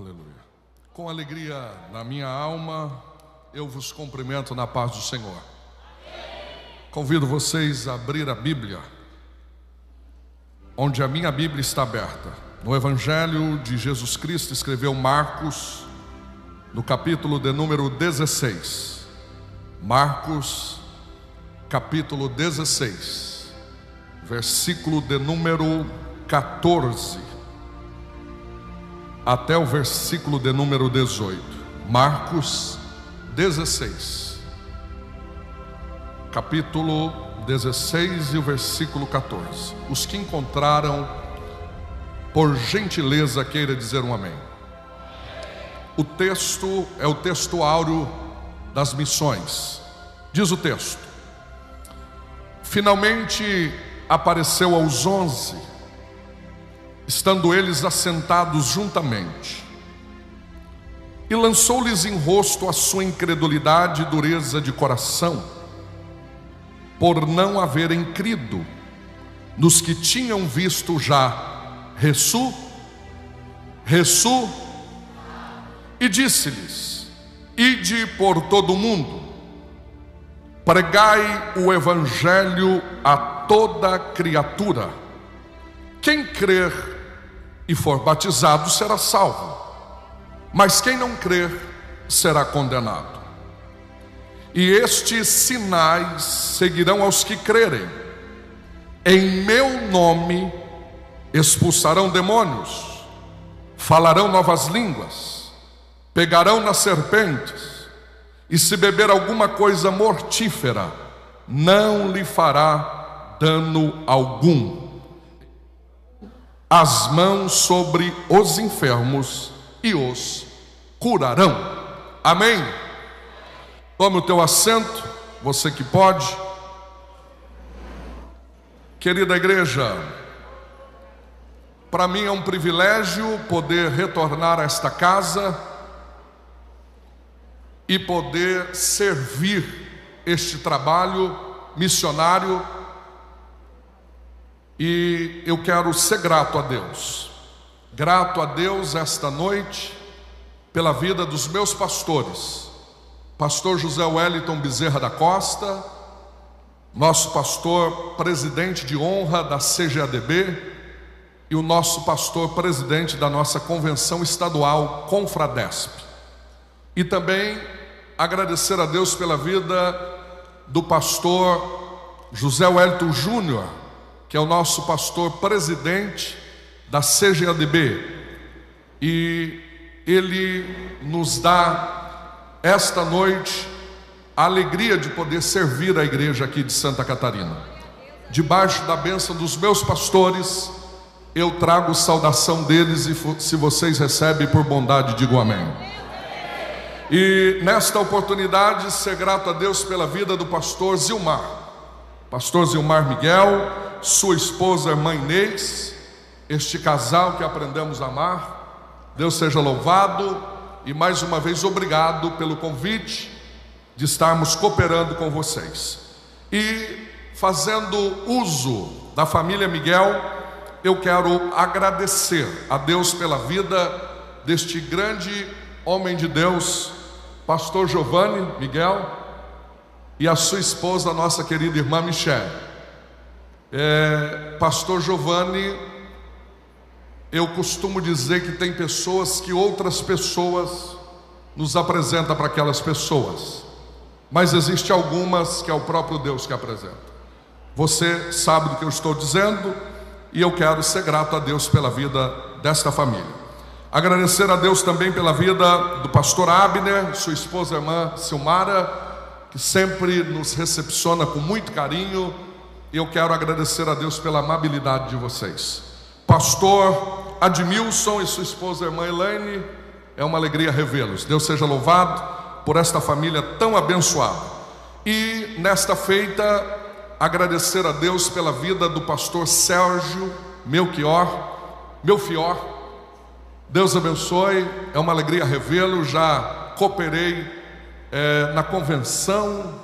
Aleluia. Com alegria na minha alma, eu vos cumprimento na paz do Senhor. Convido vocês a abrir a Bíblia, onde a minha Bíblia está aberta. No Evangelho de Jesus Cristo, escreveu Marcos, no capítulo de número 16. Marcos, capítulo 16, versículo de número 14. Até o versículo de número 18. Marcos 16, capítulo 16 e o versículo 14. Os que encontraram, por gentileza, queira dizer um amém. O texto é o texto áureo das missões. Diz o texto: finalmente apareceu aos 11, estando eles assentados juntamente, e lançou-lhes em rosto a sua incredulidade e dureza de coração, por não haverem crido nos que tinham visto já e disse-lhes: ide por todo o mundo, pregai o evangelho a toda criatura. Quem crer e for batizado será salvo, mas quem não crer será condenado. E estes sinais seguirão aos que crerem: em meu nome expulsarão demônios, falarão novas línguas, pegarão nas serpentes, e se beber alguma coisa mortífera, não lhe fará dano algum. As mãos sobre os enfermos e os curarão. Amém? Tome o teu assento, você que pode. Querida igreja, para mim é um privilégio poder retornar a esta casa e poder servir este trabalho missionário. E eu quero ser grato a Deus esta noite pela vida dos meus pastores, pastor José Wellington Bezerra da Costa, nosso pastor presidente de honra da CGADB, e o nosso pastor presidente da nossa convenção estadual Confradesp. E também agradecer a Deus pela vida do pastor José Wellington Júnior, que é o nosso pastor presidente da CGADB, e ele nos dá esta noite a alegria de poder servir a igreja aqui de Santa Catarina. Debaixo da bênção dos meus pastores, eu trago saudação deles, e se vocês recebem por bondade, digo amém. E nesta oportunidade, ser grato a Deus pela vida do pastor Zilmar Miguel, sua esposa, irmã Inês, este casal que aprendemos a amar. Deus seja louvado, e mais uma vez obrigado pelo convite de estarmos cooperando com vocês. E fazendo uso da família Miguel, eu quero agradecer a Deus pela vida deste grande homem de Deus, pastor Giovanni Miguel, e a sua esposa, nossa querida irmã Michele. Pastor Giovanni, eu costumo dizer que tem pessoas que outras pessoas nos apresentam para aquelas pessoas, mas existe algumas que é o próprio Deus que apresenta. Você sabe do que eu estou dizendo, e eu quero ser grato a Deus pela vida desta família. Agradecer a Deus também pela vida do pastor Abner, sua esposa, irmã Silmara, que sempre nos recepciona com muito carinho. E eu quero agradecer a Deus pela amabilidade de vocês. Pastor Admilson e sua esposa, irmã Elaine, é uma alegria revê-los. Deus seja louvado por esta família tão abençoada. E nesta feita, agradecer a Deus pela vida do pastor Sérgio Melchior. Deus abençoe, é uma alegria revê-lo. Já cooperei na convenção,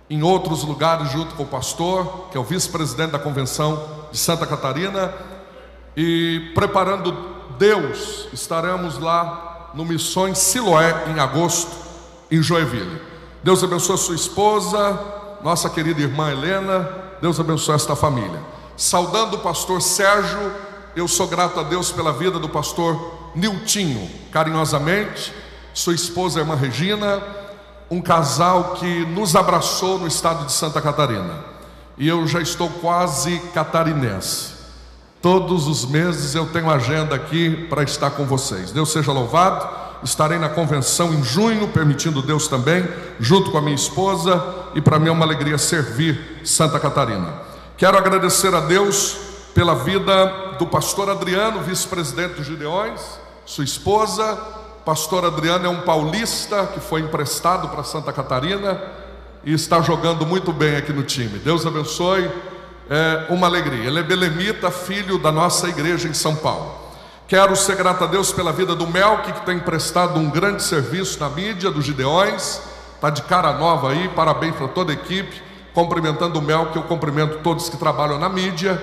em outros lugares, junto com o pastor, que é o vice-presidente da convenção de Santa Catarina, e preparando Deus, estaremos lá no Missões Siloé em agosto, em Joinville. Deus abençoe a sua esposa, nossa querida irmã Helena. Deus abençoe esta família. Saudando o pastor Sérgio, eu sou grato a Deus pela vida do pastor Niltinho, carinhosamente, sua esposa, a irmã Regina, um casal que nos abraçou no estado de Santa Catarina. E eu já estou quase catarinense. Todos os meses eu tenho agenda aqui para estar com vocês. Deus seja louvado. Estarei na convenção em junho, permitindo Deus também, junto com a minha esposa, e para mim é uma alegria servir Santa Catarina. Quero agradecer a Deus pela vida do pastor Adriano, vice-presidente dos Gideões, sua esposa. Pastor Adriano é um paulista que foi emprestado para Santa Catarina e está jogando muito bem aqui no time. Deus abençoe, é uma alegria. Ele é belemita, filho da nossa igreja em São Paulo. Quero ser grato a Deus pela vida do Melk, que tem prestado um grande serviço na mídia dos Gideões. Está de cara nova aí, parabéns para toda a equipe. Cumprimentando o Melk, eu cumprimento todos que trabalham na mídia,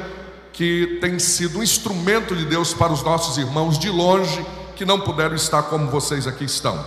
que tem sido um instrumento de Deus para os nossos irmãos de longe, que não puderam estar como vocês aqui estão.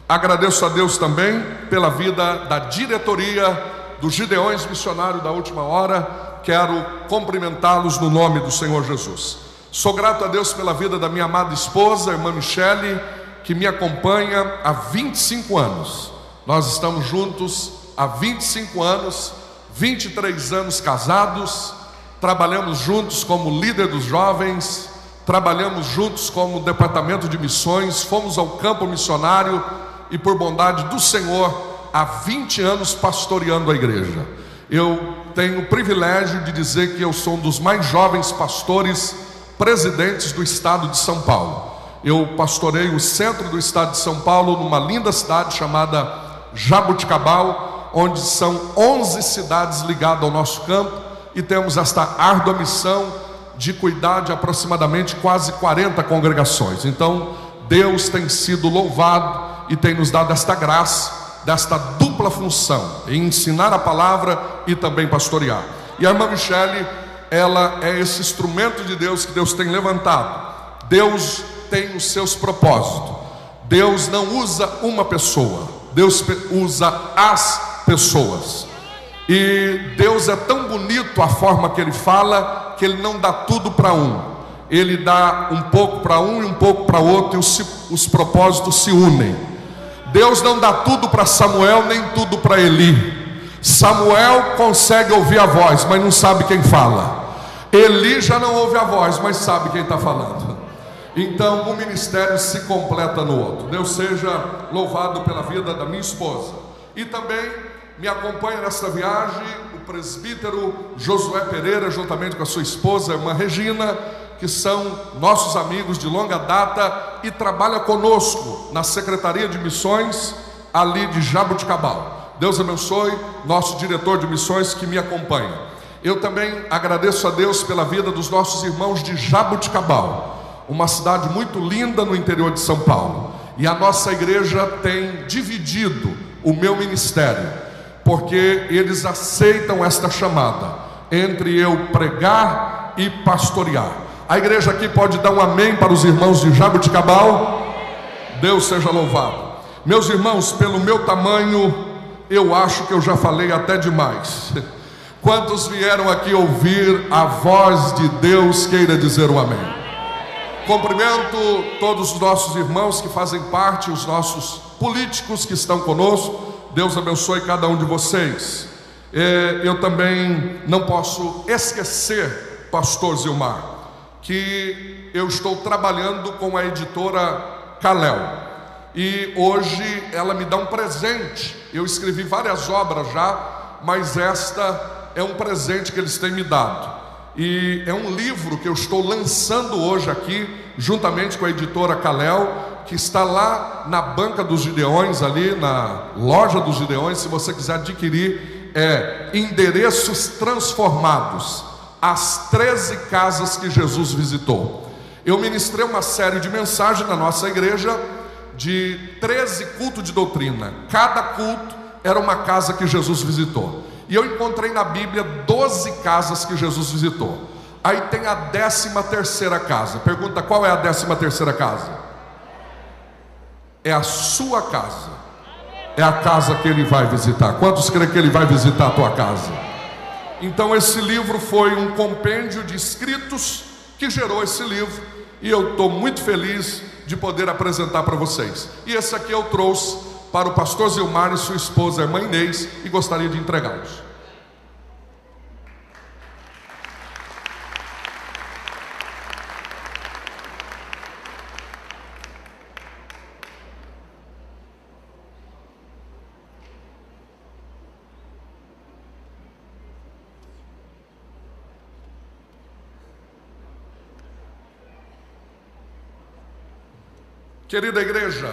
Agradeço a Deus também pela vida da diretoria dos Gideões Missionários da Última Hora. Quero cumprimentá-los no nome do Senhor Jesus. Sou grato a Deus pela vida da minha amada esposa, a irmã Michele, que me acompanha há 25 anos. Nós estamos juntos há 25 anos, 23 anos casados, trabalhamos juntos como líder dos jovens, trabalhamos juntos como departamento de missões, fomos ao campo missionário e, por bondade do Senhor, há 20 anos pastoreando a igreja. Eu tenho o privilégio de dizer que eu sou um dos mais jovens pastores presidentes do estado de São Paulo. Eu pastoreio o centro do estado de São Paulo, numa linda cidade chamada Jaboticabal, onde são 11 cidades ligadas ao nosso campo, e temos esta árdua missão de cuidar de aproximadamente quase 40 congregações. Então Deus tem sido louvado e tem nos dado esta graça, desta dupla função, em ensinar a palavra e também pastorear. E a irmã Michele, ela é esse instrumento de Deus que Deus tem levantado. Deus tem os seus propósitos. Deus não usa uma pessoa, Deus usa as pessoas. E Deus é tão bonito a forma que Ele fala, que Ele não dá tudo para um. Ele dá um pouco para um e um pouco para outro, e os propósitos se unem. Deus não dá tudo para Samuel, nem tudo para Eli. Samuel consegue ouvir a voz, mas não sabe quem fala. Eli já não ouve a voz, mas sabe quem está falando. Então o ministério se completa no outro. Deus seja louvado pela vida da minha esposa. E também me acompanha nesta viagem o presbítero Josué Pereira, juntamente com a sua esposa, a irmã Regina, que são nossos amigos de longa data e trabalha conosco na Secretaria de Missões ali de Jaboticabal. Deus abençoe nosso diretor de missões que me acompanha. Eu também agradeço a Deus pela vida dos nossos irmãos de Jaboticabal, uma cidade muito linda no interior de São Paulo. E a nossa igreja tem dividido o meu ministério, porque eles aceitam esta chamada entre eu pregar e pastorear. A igreja aqui pode dar um amém para os irmãos de Jaboticabal? Deus seja louvado. Meus irmãos, pelo meu tamanho, eu acho que eu já falei até demais. Quantos vieram aqui ouvir a voz de Deus, queira dizer um amém? Cumprimento todos os nossos irmãos que fazem parte, os nossos políticos que estão conosco. Deus abençoe cada um de vocês. Eu também não posso esquecer, pastor Zilmar, que eu estou trabalhando com a editora Kalel. E hoje ela me dá um presente. Eu escrevi várias obras já, mas esta é um presente que eles têm me dado. E é um livro que eu estou lançando hoje aqui, juntamente com a editora Kalel, que está lá na banca dos Gideões, ali na loja dos Gideões. Se você quiser adquirir, é Endereços Transformados, as 13 casas que Jesus visitou. Eu ministrei uma série de mensagens na nossa igreja, de 13 cultos de doutrina. Cada culto era uma casa que Jesus visitou. E eu encontrei na Bíblia 12 casas que Jesus visitou. Aí tem a 13ª casa. Pergunta: qual é a 13ª casa? É a sua casa. É a casa que Ele vai visitar. Quantos creem que Ele vai visitar a tua casa? Então esse livro foi um compêndio de escritos que gerou esse livro, e eu estou muito feliz de poder apresentar para vocês. E esse aqui eu trouxe para o pastor Zilmar e sua esposa, a irmã Inês, e gostaria de entregá-los. Querida igreja,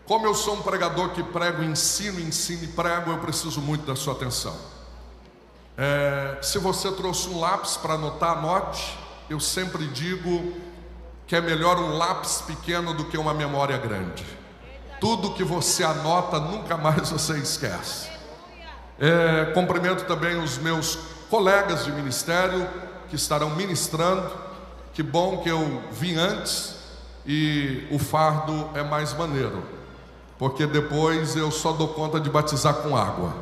como eu sou um pregador que prego, ensino e prego, eu preciso muito da sua atenção. Se você trouxe um lápis para anotar, anote. Eu sempre digo que é melhor um lápis pequeno do que uma memória grande. Tudo que você anota, nunca mais você esquece. Cumprimento também os meus colegas de ministério que estarão ministrando. Que bom que eu vim antes. E o fardo é mais maneiro, porque depois eu só dou conta de batizar com água.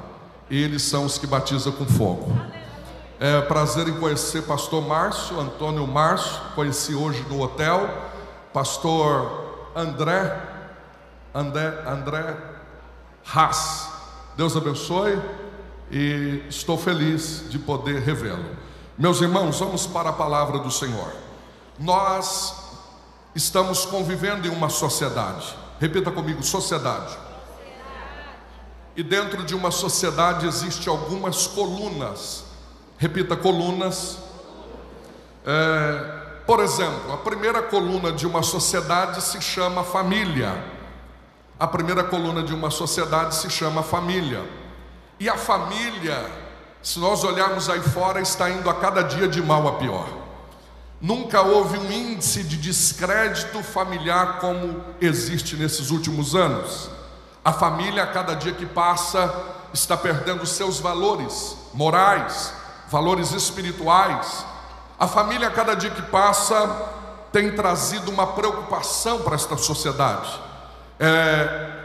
Eles são os que batizam com fogo. É prazer em conhecer pastor Márcio, Antônio Márcio. Conheci hoje no hotel. Pastor André Haas. Deus abençoe. E estou feliz de poder revê-lo. Meus irmãos, vamos para a palavra do Senhor. Nós estamos convivendo em uma sociedade. Repita comigo: sociedade. E dentro de uma sociedade existem algumas colunas. Repita: colunas. Por exemplo, a primeira coluna de uma sociedade se chama família. A primeira coluna de uma sociedade se chama família. E a família, se nós olharmos aí fora, está indo a cada dia de mal a pior. Nunca houve um índice de descrédito familiar como existe nesses últimos anos. A família, a cada dia que passa, está perdendo seus valores morais, valores espirituais. A família, a cada dia que passa, tem trazido uma preocupação para esta sociedade.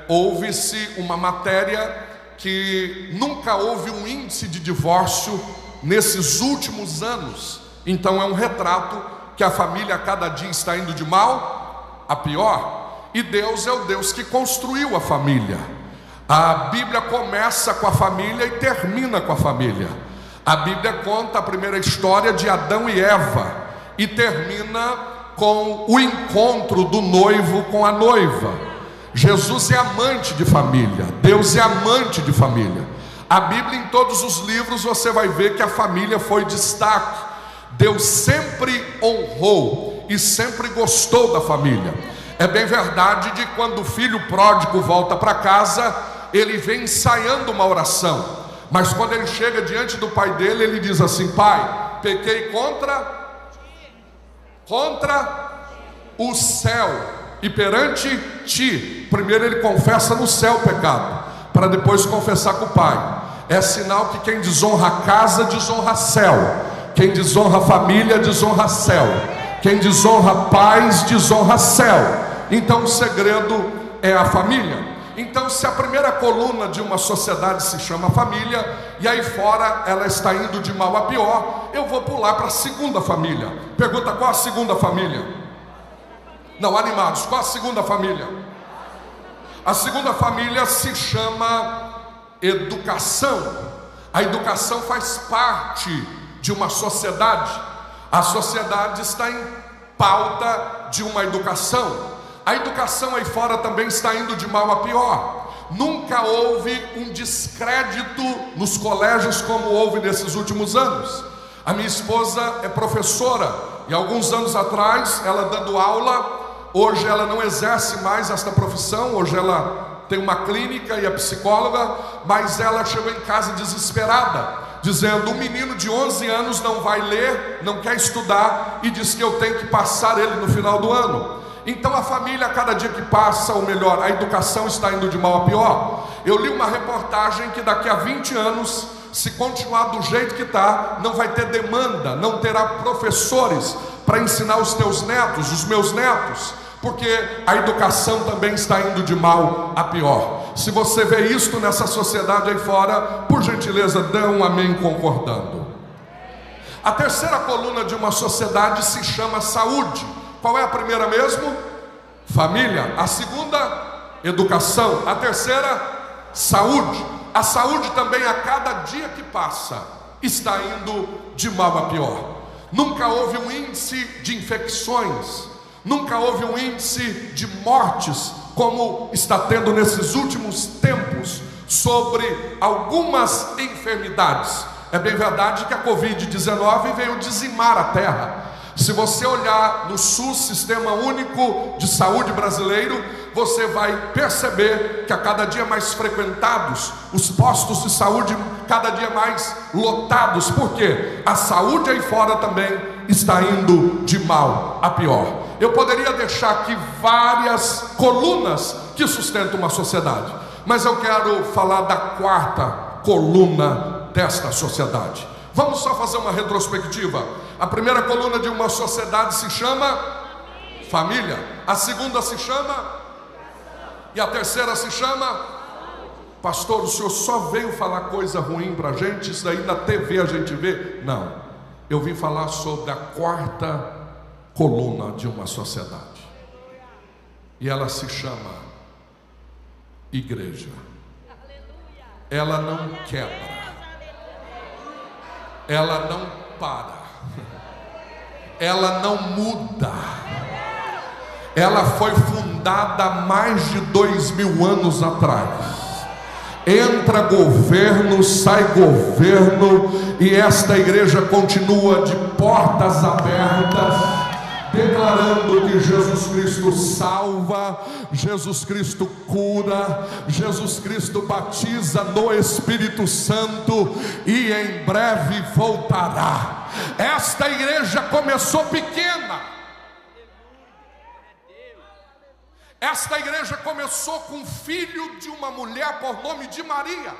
Houve-se uma matéria que nunca houve um índice de divórcio nesses últimos anos. Então é um retrato que a família a cada dia está indo de mal a pior. E Deus é o Deus que construiu a família. A Bíblia começa com a família e termina com a família. A Bíblia conta a primeira história de Adão e Eva e termina com o encontro do noivo com a noiva. Jesus é amante de família. Deus é amante de família. A Bíblia, em todos os livros, você vai ver que a família foi destaque. Deus sempre honrou e sempre gostou da família. É bem verdade de quando o filho pródigo volta para casa, ele vem ensaiando uma oração. Mas quando ele chega diante do pai dele, ele diz assim: pai, pequei contra o céu e perante ti. Primeiro ele confessa no céu o pecado, para depois confessar com o pai. É sinal que quem desonra a casa, desonra céu. Quem desonra a família, desonra céu. Quem desonra pais, desonra céu. Então o segredo é a família. Então, se a primeira coluna de uma sociedade se chama família, e aí fora ela está indo de mal a pior, eu vou pular para a segunda família. Pergunta: qual a segunda família? Não, animados, qual a segunda família? A segunda família se chama educação. A educação faz parte de uma sociedade. A sociedade está em pauta de uma educação. A educação aí fora também está indo de mal a pior. Nunca houve um descrédito nos colégios como houve nesses últimos anos. A minha esposa é professora e alguns anos atrás, ela dando aula, hoje ela não exerce mais esta profissão, hoje ela tem uma clínica e é psicóloga, mas ela chegou em casa desesperada, dizendo: um menino de 11 anos não vai ler, não quer estudar e diz que eu tenho que passar ele no final do ano. Então a família, a cada dia que passa, ou melhor, a educação está indo de mal a pior. Eu li uma reportagem que daqui a 20 anos se continuar do jeito que está, não vai ter demanda, não terá professores para ensinar os teus netos, os meus netos, porque a educação também está indo de mal a pior. Se você vê isto nessa sociedade aí fora, por gentileza, dê um amém concordando. A terceira coluna de uma sociedade se chama saúde. Qual é a primeira mesmo? Família. A segunda, educação. A terceira, saúde. A saúde também, a cada dia que passa, está indo de mal a pior. Nunca houve um índice de infecções, nunca houve um índice de mortes como está tendo nesses últimos tempos sobre algumas enfermidades. É bem verdade que a Covid-19 veio dizimar a terra. Se você olhar no SUS, Sistema Único de Saúde brasileiro, você vai perceber que a cada dia mais frequentados, os postos de saúde cada dia mais lotados. Por quê? A saúde aí fora também está indo de mal a pior. Eu poderia deixar aqui várias colunas que sustentam uma sociedade, mas eu quero falar da quarta coluna desta sociedade. Vamos só fazer uma retrospectiva. A primeira coluna de uma sociedade se chama família. A segunda se chama, e a terceira se chama, pastor, o senhor só veio falar coisa ruim para a gente? Isso daí na TV a gente vê? Não, eu vim falar sobre a quarta coluna de uma sociedade, e ela se chama igreja. Ela não quebra, ela não para, ela não muda. Ela foi fundada há mais de 2000 anos atrás. Entra governo, sai governo, e esta igreja continua de portas abertas, declarando que Jesus Cristo salva, Jesus Cristo cura, Jesus Cristo batiza no Espírito Santo e em breve voltará. Esta igreja começou pequena. Esta igreja começou com o filho de uma mulher por nome de Maria.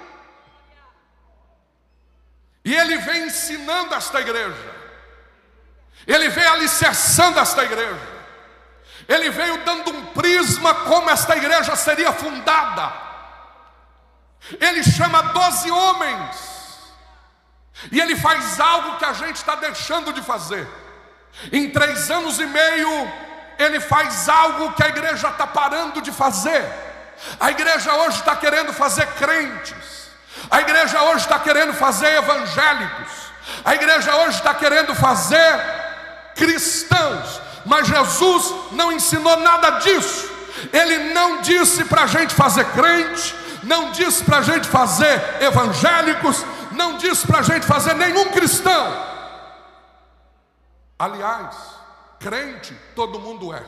E ele vem ensinando esta igreja. Ele veio alicerçando esta igreja. Ele veio dando um prisma como esta igreja seria fundada. Ele chama 12 homens. E ele faz algo que a gente está deixando de fazer. Em 3 anos e meio, ele faz algo que a igreja está parando de fazer. A igreja hoje está querendo fazer crentes. A igreja hoje está querendo fazer evangélicos. A igreja hoje está querendo fazer cristãos. Mas Jesus não ensinou nada disso. Ele não disse para a gente fazer crente, não disse para a gente fazer evangélicos, não disse para a gente fazer nenhum cristão. Aliás, crente todo mundo é,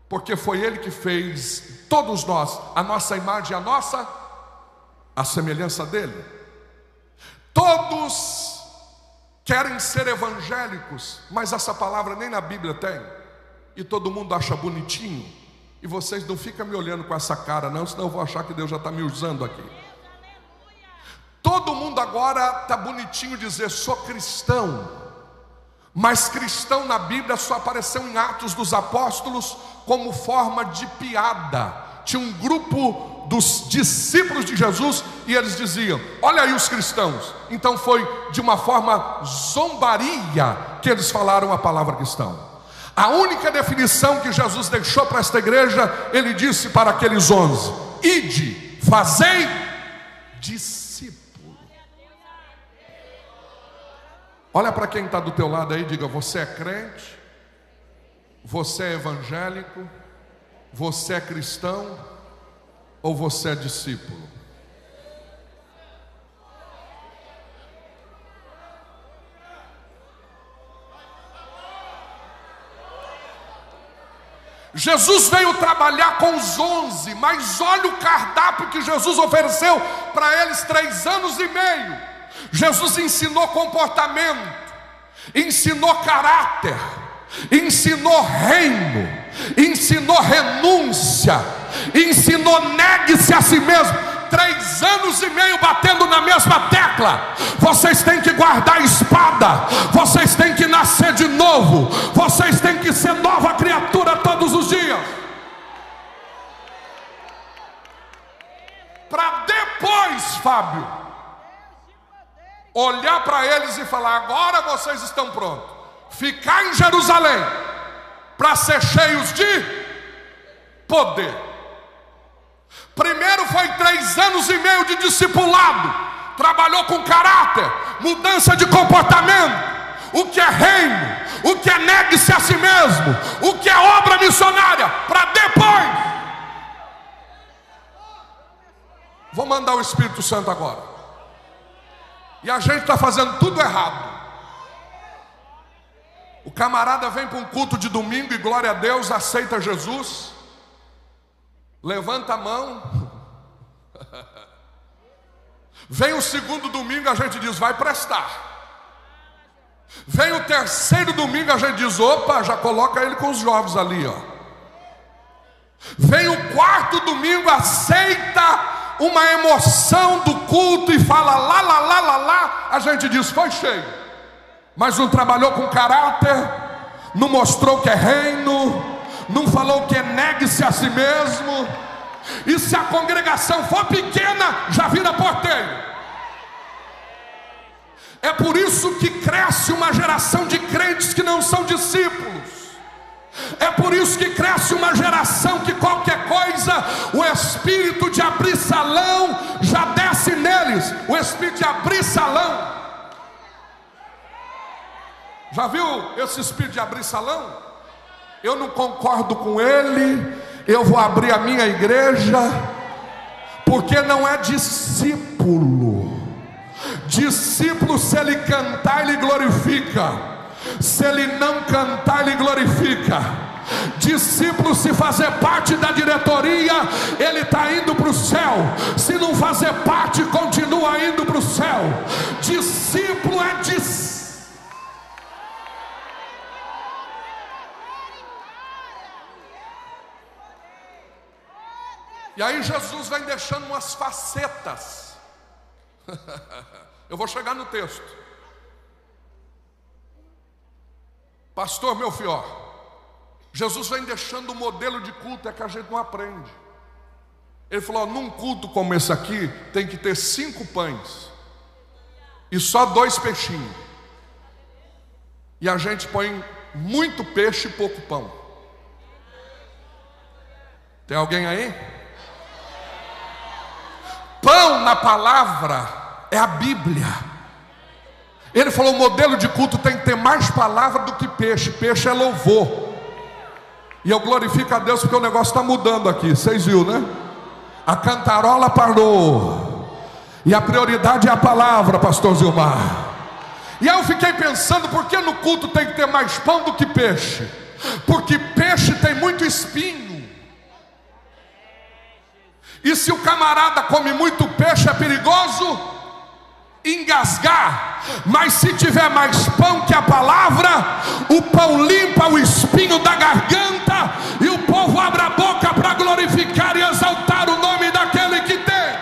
porque foi Ele que fez todos nós, a nossa imagem, a semelhança dEle. Todos querem ser evangélicos, mas essa palavra nem na Bíblia tem, e todo mundo acha bonitinho. E vocês não ficam me olhando com essa cara não, senão eu vou achar que Deus já está me usando aqui. Todo mundo agora está bonitinho dizer sou cristão. Mas cristão na Bíblia só apareceu em Atos dos Apóstolos como forma de piada. Tinha um grupo dos discípulos de Jesus e eles diziam: olha aí os cristãos. Então foi de uma forma zombaria que eles falaram a palavra cristão. A única definição que Jesus deixou para esta igreja, ele disse para aqueles 11: ide, fazei discípulos. Olha para quem está do teu lado aí e diga: você é crente? Você é evangélico? Você é cristão? Ou você é discípulo? Jesus veio trabalhar com os 11, mas olha o cardápio que Jesus ofereceu para eles 3 anos e meio. Jesus ensinou comportamento, ensinou caráter, ensinou reino, ensinou renúncia, ensinou negue-se a si mesmo. 3 anos e meio batendo na mesma tecla. Vocês têm que guardar a espada, vocês têm que nascer de novo, vocês têm que ser nova criatura todos os dias, para depois, Fábio, olhar para eles e falar: agora vocês estão prontos, ficar em Jerusalém para ser cheios de poder. Primeiro foi 3 anos e meio de discipulado, trabalhou com caráter, mudança de comportamento, o que é reino, o que é negue-se a si mesmo, o que é obra missionária, para depois. Vou mandar o Espírito Santo agora. E a gente está fazendo tudo errado. O camarada vem para um culto de domingo e glória a Deus, aceita Jesus, levanta a mão. Vem o segundo domingo, a gente diz: vai prestar. Vem o terceiro domingo, a gente diz: opa, já coloca ele com os jovens ali, ó. Vem o quarto domingo, aceita uma emoção do culto e fala lá, lá, lá, lá, lá. A gente diz: foi cheio, mas não trabalhou com caráter, não mostrou que é reino, não falou que é negue-se a si mesmo. E se a congregação for pequena, já vira porteiro. É por isso que cresce uma geração de crentes que não são discípulos. É por isso que cresce uma geração que qualquer coisa, o espírito de abrir salão já desce neles. O espírito de abrir salão. Já viu esse espírito de abrir salão? Eu não concordo com ele, eu vou abrir a minha igreja, porque não é discípulo. Discípulo, se ele cantar, ele glorifica. Se ele não cantar, ele glorifica. Discípulo, se fazer parte da diretoria, ele está indo para o céu. Se não fazer parte, continua indo para o céu. Discípulo é discípulo. E aí Jesus vem deixando umas facetas. Eu vou chegar no texto. Pastor Melfior, Jesus vem deixando um modelo de culto, é que a gente não aprende. Ele falou: num culto como esse aqui, tem que ter 5 pães e só 2 peixinhos. E a gente põe muito peixe e pouco pão. Tem alguém aí? Pão na palavra é a Bíblia. Ele falou: o modelo de culto tem que ter mais palavra do que peixe. Peixe é louvor. E eu glorifico a Deus porque o negócio está mudando aqui. Vocês viram, né? A cantarola parou. E a prioridade é a palavra, pastor Zilmar. E aí eu fiquei pensando: por que no culto tem que ter mais pão do que peixe? Porque peixe tem muito espinho. E se o camarada come muito peixe, é perigoso engasgar. Mas se tiver mais pão que a palavra, o pão limpa o espinho da garganta e o povo abre a boca para glorificar e exaltar o nome daquele que tem.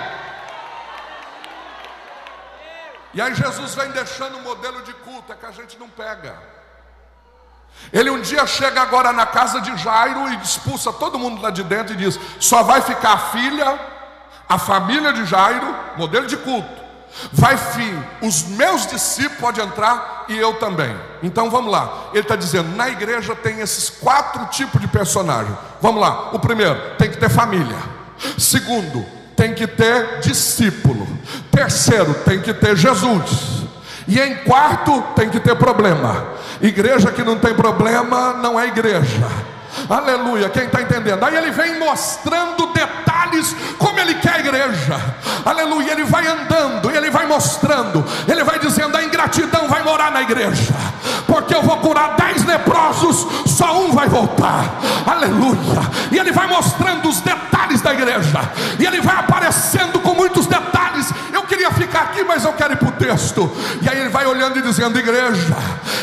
E aí Jesus vem deixando um modelo de culto, é que a gente não pega. Ele um dia chega agora na casa de Jairo e expulsa todo mundo lá de dentro e diz: só vai ficar a filha, a família de Jairo, modelo de culto. Vai fim, os meus discípulos podem entrar e eu também. Então vamos lá. Ele está dizendo: na igreja tem esses 4 tipos de personagem. Vamos lá. O primeiro, tem que ter família. Segundo, tem que ter discípulo. Terceiro, tem que ter Jesus. E em quarto, tem que ter problema. Igreja que não tem problema não é igreja. Aleluia, quem está entendendo? Aí ele vem mostrando detalhes como ele quer a igreja. Aleluia, ele vai andando, ele vai mostrando, ele vai dizendo: a ingratidão vai morar na igreja, porque eu vou curar 10 leprosos, só um vai voltar. Aleluia. E ele vai mostrando os detalhes da igreja, e ele vai aparecendo com muitos detalhes. Eu queria ficar aqui, mas eu quero ir para o texto. texto. E aí ele vai olhando e dizendo: igreja,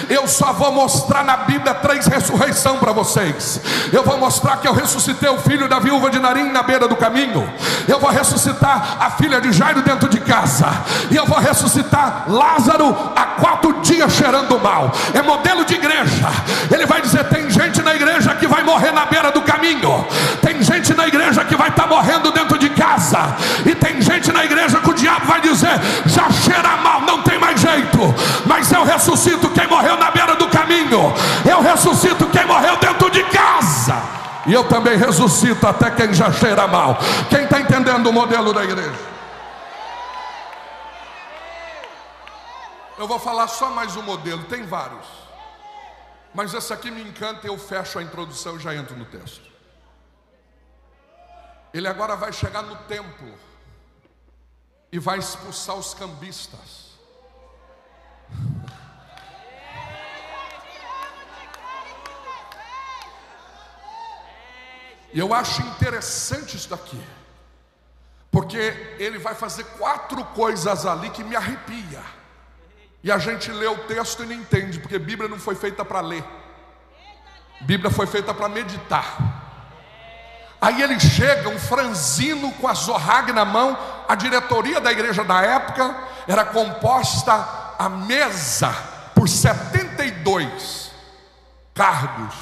eu só vou mostrar na Bíblia 3 ressurreições para vocês. Eu vou mostrar que eu ressuscitei o filho da viúva de Narim na beira do caminho. Eu vou ressuscitar a filha de Jairo dentro de casa. E eu vou ressuscitar Lázaro há 4 dias cheirando mal. É modelo de igreja. Ele vai dizer: tem gente na igreja que vai morrer na beira do caminho. Tem gente na igreja que vai estar morrendo dentro de casa. E tem gente na igreja que o diabo vai dizer: já cheira mal, não tem mais jeito. Mas eu ressuscito quem morreu na beira do caminho. Eu ressuscito quem morreu dentro de casa. E eu também ressuscito até quem já cheira mal. Quem está entendendo o modelo da igreja? Eu vou falar só mais um modelo, tem vários. Mas esse aqui me encanta e eu fecho a introdução e já entro no texto. Ele agora vai chegar no templo e vai expulsar os cambistas. E eu acho interessante isso daqui, porque ele vai fazer 4 coisas ali que me arrepia. E a gente lê o texto e não entende, porque Bíblia não foi feita para ler. Bíblia foi feita para meditar. Aí ele chega, um franzino com a zorrague na mão. A diretoria da igreja da época era composta à mesa por 72 cargos.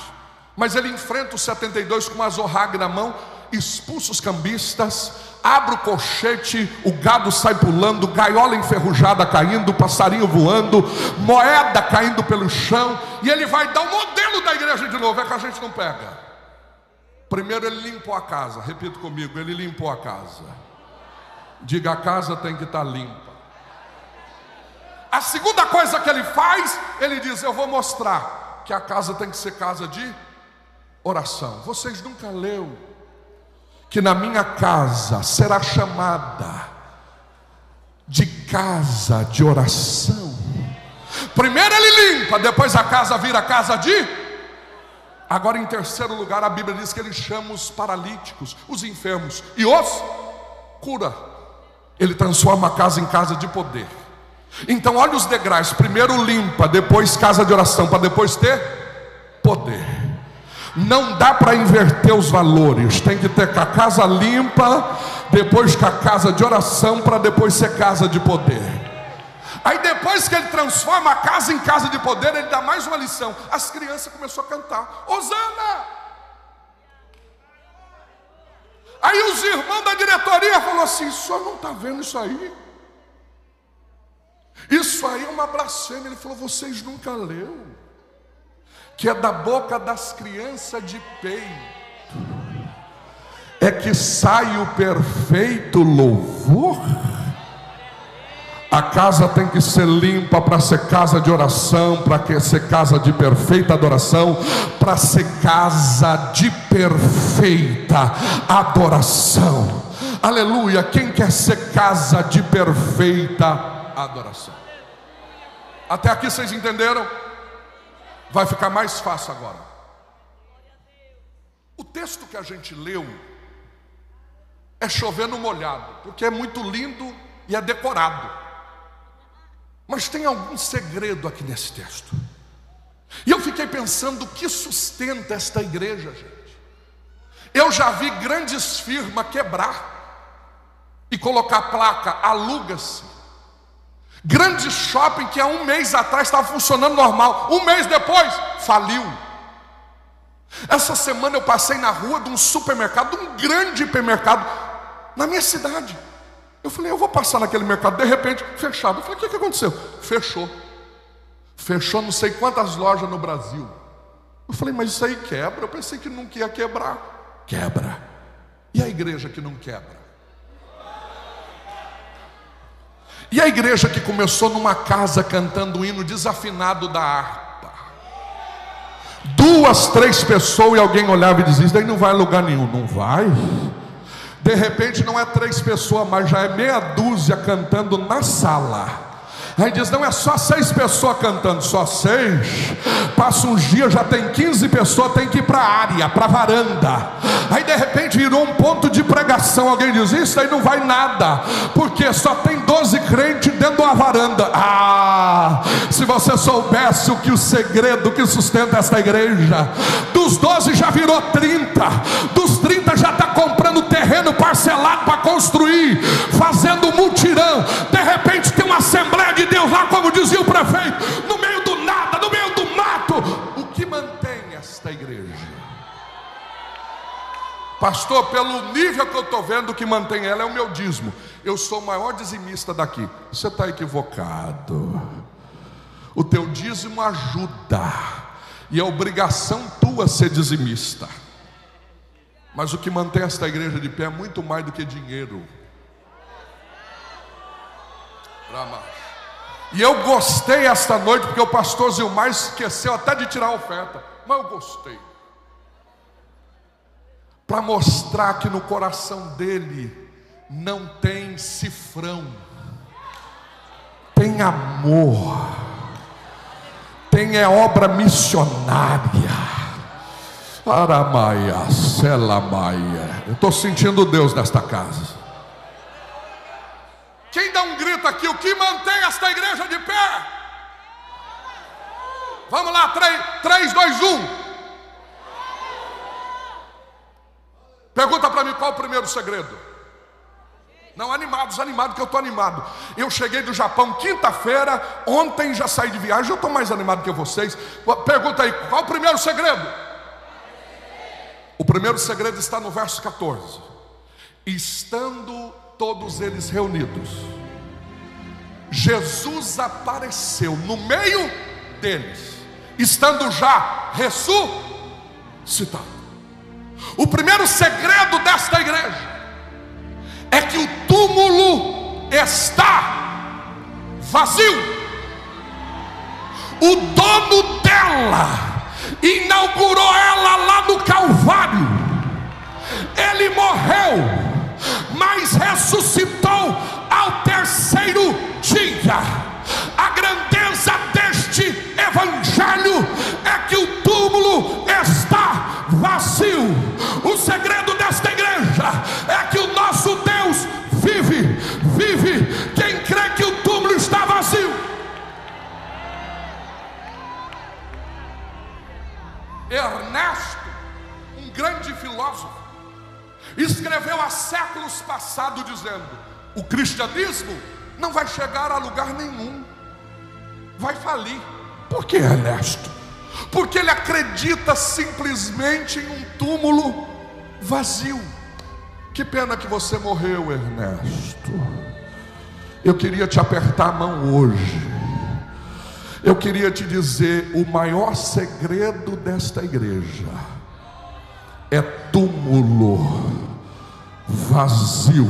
Mas ele enfrenta os 72 com uma zorrague na mão, expulsa os cambistas, abre o colchete, o gado sai pulando, gaiola enferrujada caindo, passarinho voando, moeda caindo pelo chão. E ele vai dar o modelo da igreja de novo, é que a gente não pega. Primeiro ele limpou a casa, repita comigo, ele limpou a casa. Diga: a casa tem que estar limpa. A segunda coisa que ele faz, ele diz: eu vou mostrar que a casa tem que ser casa de oração. Vocês nunca leram que na minha casa será chamada de casa de oração? Primeiro ele limpa, depois a casa vira casa de... Agora, em terceiro lugar, a Bíblia diz que ele chama os paralíticos, os enfermos, e os cura. Ele transforma a casa em casa de poder. Então olha os degraus: primeiro limpa, depois casa de oração, para depois ter poder. Não dá para inverter os valores. Tem que ter a casa limpa, depois com a casa de oração, para depois ser casa de poder. Aí depois que ele transforma a casa em casa de poder, ele dá mais uma lição. As crianças começaram a cantar: Hosana! Aí os irmãos da diretoria falaram assim: o senhor não está vendo isso aí? Isso aí é uma blasfêmia. Ele falou: vocês nunca leram que é da boca das crianças de peito é que sai o perfeito louvor? A casa tem que ser limpa para ser casa de oração, para ser casa de perfeita adoração, para ser casa de perfeita adoração. Aleluia! Quem quer ser casa de perfeita adoração? Até aqui vocês entenderam? Vai ficar mais fácil agora. O texto que a gente leu é chover no molhado, porque é muito lindo e é decorado. Mas tem algum segredo aqui nesse texto. E eu fiquei pensando: o que sustenta esta igreja, gente? Eu já vi grandes firmas quebrar e colocar placa: aluga-se. Grande shopping que há um mês atrás estava funcionando normal, um mês depois faliu. Essa semana eu passei na rua de um supermercado, de um grande hipermercado na minha cidade. Eu falei: eu vou passar naquele mercado, de repente fechado. Eu falei: o que aconteceu? Fechou não sei quantas lojas no Brasil. Eu falei: mas isso aí quebra? Eu pensei que nunca ia quebrar. Quebra. E a igreja que não quebra? E a igreja que começou numa casa cantando o hino desafinado da harpa, 2, 3 pessoas, e alguém olhava e dizia: isso daí não vai a lugar nenhum. Não vai. De repente não é 3 pessoas, mas já é meia dúzia cantando na sala. Aí diz, não, é só 6 pessoas cantando. Só 6? Passa uns dias, já tem 15 pessoas, tem que ir para a área, para a varanda. Aí de repente virou um ponto de pregação. Alguém diz, isso aí não vai nada, porque só tem 12 crentes dentro de uma varanda. Se você soubesse o segredo que sustenta esta igreja, dos 12 já virou 30, dos 30 já está comprando terreno parcelado para construir, fazendo mutirão. De repente tem uma Assembleia de Deus lá, como dizia o prefeito, no meio do nada, no meio do mato. O que mantém esta igreja? Pastor, pelo nível que eu estou vendo, o que mantém ela é o meu dízimo. Eu sou o maior dizimista daqui. Você está equivocado. O teu dízimo ajuda, e é obrigação tua ser dizimista. Mas o que mantém esta igreja de pé é muito mais do que dinheiro. E eu gostei esta noite, porque o pastor Zilmar esqueceu até de tirar a oferta, mas eu gostei, para mostrar que no coração dele não tem cifrão, tem amor, tem obra missionária. Aramaia, Selamaia. Eu estou sentindo Deus nesta casa. Quem dá um grito aqui? O que mantém esta igreja de pé? Vamos lá, 3, 2, 1. Pergunta para mim, qual o primeiro segredo? Não, animados, que eu estou animado. Eu cheguei do Japão quinta-feira, ontem já saí de viagem, eu estou mais animado que vocês. Pergunta aí, qual o primeiro segredo? O primeiro segredo está no verso 14. Estando todos eles reunidos, Jesus apareceu no meio deles, estando já ressuscitado. O primeiro segredo desta igreja é que o túmulo está vazio. O dono dela inaugurou ela lá no Calvário. Ele morreu, mas ressuscitou ao terceiro dia. A grandeza deste evangelho é que o túmulo está vazio. O segredo desta igreja é que o nosso Deus vive. Quem crê que o túmulo está vazio? Ernesto, um grande filósofo, escreveu há séculos passados dizendo: o cristianismo não vai chegar a lugar nenhum, vai falir. Por que, Ernesto? Porque ele acredita simplesmente em um túmulo vazio. Que pena que você morreu, Ernesto. Eu queria te apertar a mão hoje. Eu queria te dizer: o maior segredo desta igreja é túmulo vazio.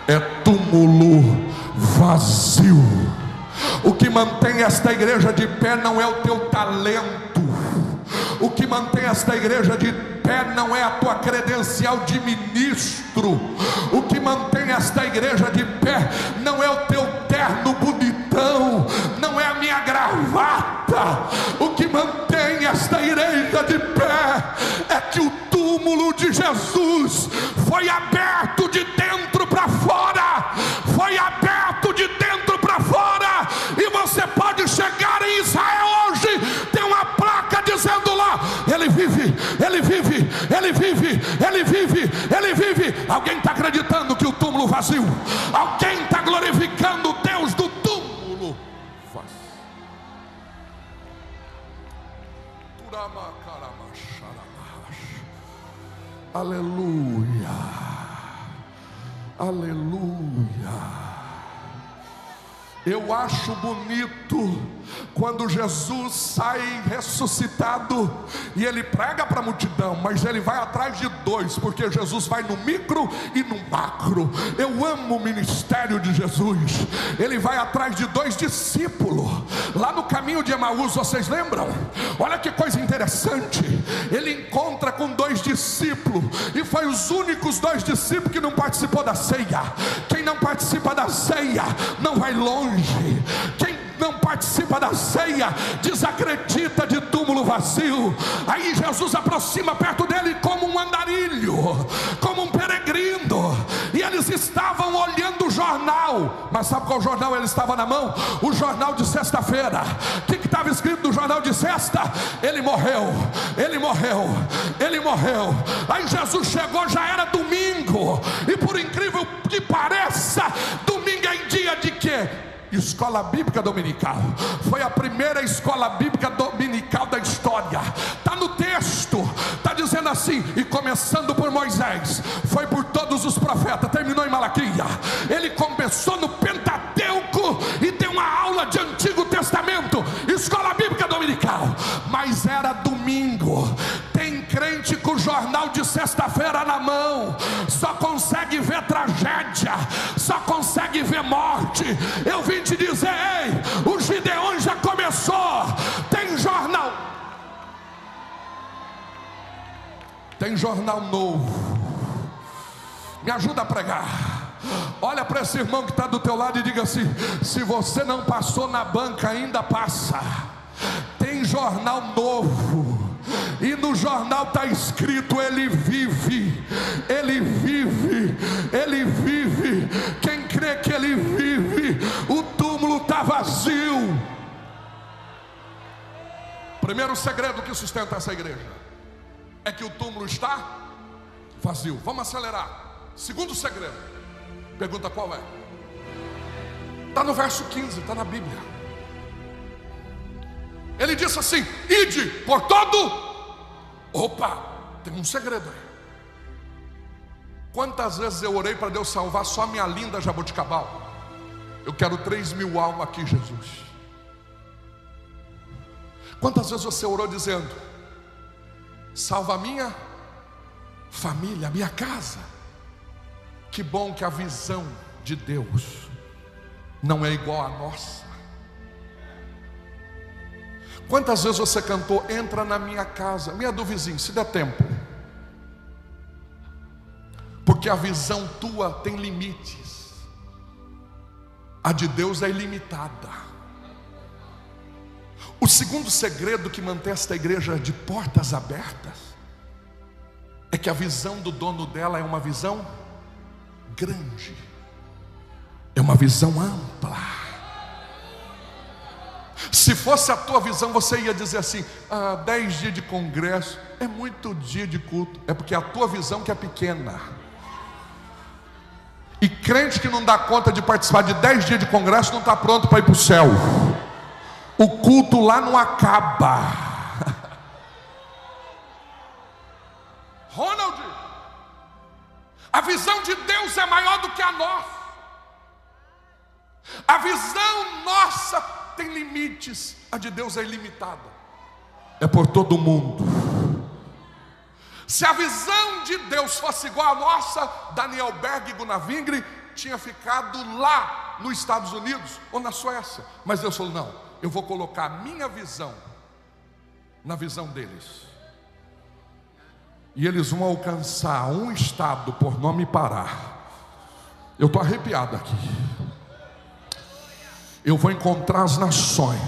É túmulo vazio. O que mantém esta igreja de pé não é o teu talento. O que mantém esta igreja de pé não é a tua credencial de ministro. O que mantém esta igreja de pé não é o teu terno bonitão, não é a minha gravata. O que mantém esta igreja de pé é que o túmulo de Jesus foi aberto de dentro para fora. Foi aberto de dentro para fora. E você pode chegar em Israel hoje, tem uma placa dizendo lá: ele vive, ele vive, ele vive, ele vive, ele vive. Alguém está acreditando que o túmulo vazio? Alguém está glorificando o Deus do túmulo vazio? Aleluia, aleluia. Eu acho bonito quando Jesus sai ressuscitado e ele prega para a multidão, mas ele vai atrás de dois, porque Jesus vai no micro e no macro. Eu amo o ministério de Jesus. Ele vai atrás de 2 discípulos lá no caminho de Emaús, vocês lembram? Olha que coisa interessante. Ele encontra com 2 discípulos, e foi os únicos 2 discípulos que não participou da ceia. Quem não participa da ceia não vai longe. longe. Quem não participa da ceia desacredita de túmulo vazio. Aí Jesus aproxima perto dele como um andarilho, como um peregrino, e eles estavam olhando o jornal. Mas sabe qual jornal ele estava na mão? O jornal de sexta-feira. O que estava escrito no jornal de sexta? Ele morreu, ele morreu, ele morreu. Aí Jesus chegou, já era domingo, e por incrível que pareça, domingo é dia de quê? Escola Bíblica Dominical. Foi a primeira escola bíblica dominical da história. Está no texto, está dizendo assim: e começando por Moisés, foi por todos os profetas, terminou em Malaquias. Ele começou no Pentateuco e deu uma aula de Antigo Testamento. Escola Bíblica Dominical. Mas era domingo. Tem crente com o jornal de sexta-feira na mão, só consegue ver tragédia, só consegue ver morte. Eu vim te dizer: ei, o Gideon já começou. Tem jornal, tem jornal novo. Me ajuda a pregar. Olha para esse irmão que está do teu lado e diga assim: se você não passou na banca, ainda passa. Tem jornal novo. E no jornal está escrito: ele vive, ele vive, ele vive. Quem crê que ele vive, o túmulo está vazio. Primeiro segredo que sustenta essa igreja é que o túmulo está vazio. Vamos acelerar. Segundo segredo, pergunta qual é? Está no verso 15, está na Bíblia. Ele disse assim: ide por todo. Opa, tem um segredo aí. Quantas vezes eu orei para Deus salvar só a minha linda Jaboticabal? Eu quero 3.000 almas aqui, Jesus. Quantas vezes você orou dizendo: salva a minha família, a minha casa? Que bom que a visão de Deus não é igual à nossa. Quantas vezes você cantou: entra na minha casa, minha do vizinho, se der tempo? Porque a visão tua tem limites, a de Deus é ilimitada. O segundo segredo que mantém esta igreja de portas abertas é que a visão do dono dela é uma visão grande, é uma visão ampla. Se fosse a tua visão, você ia dizer assim: 10 dias de congresso é muito dia de culto. É porque a tua visão que é pequena. E crente que não dá conta de participar de 10 dias de congresso não está pronto para ir para o céu. O culto lá não acaba. Ronald, a visão de Deus é maior do que a nossa. A visão nossa tem limites, a de Deus é ilimitada, é por todo mundo. Se a visão de Deus fosse igual à nossa, Daniel Berg e Gunnar Wingre tinha ficado lá nos Estados Unidos ou na Suécia. Mas Deus falou: não, eu vou colocar a minha visão na visão deles, e eles vão alcançar um estado por nome Pará. Eu estou arrepiado aqui. Eu vou encontrar as nações.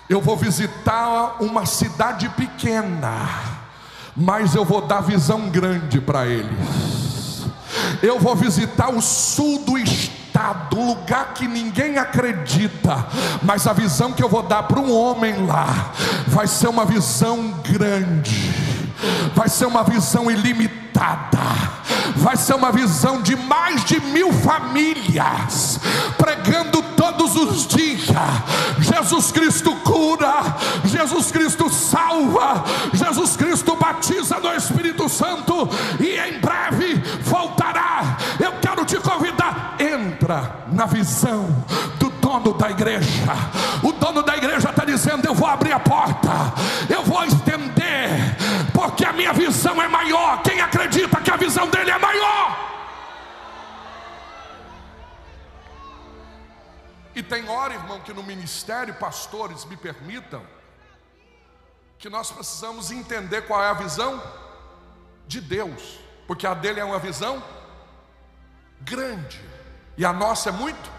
Eu vou visitar uma cidade pequena, mas eu vou dar visão grande para eles. Eu vou visitar o sul do estado, um lugar que ninguém acredita, mas a visão que eu vou dar para um homem lá vai ser uma visão grande, vai ser uma visão ilimitada, vai ser uma visão de mais de 1000 famílias, pregando todos os dias. Jesus Cristo cura, Jesus Cristo salva, Jesus Cristo batiza no Espírito Santo, e em breve voltará. Eu quero te convidar: entra na visão do dono da igreja. O dono da igreja está dizendo: eu vou abrir a porta, eu vou estender, porque a minha visão é maior. Quem acredita que a visão dele é maior? E tem hora, irmão, que no ministério, pastores, me permitam, que nós precisamos entender qual é a visão de Deus, porque a dele é uma visão grande e a nossa é muito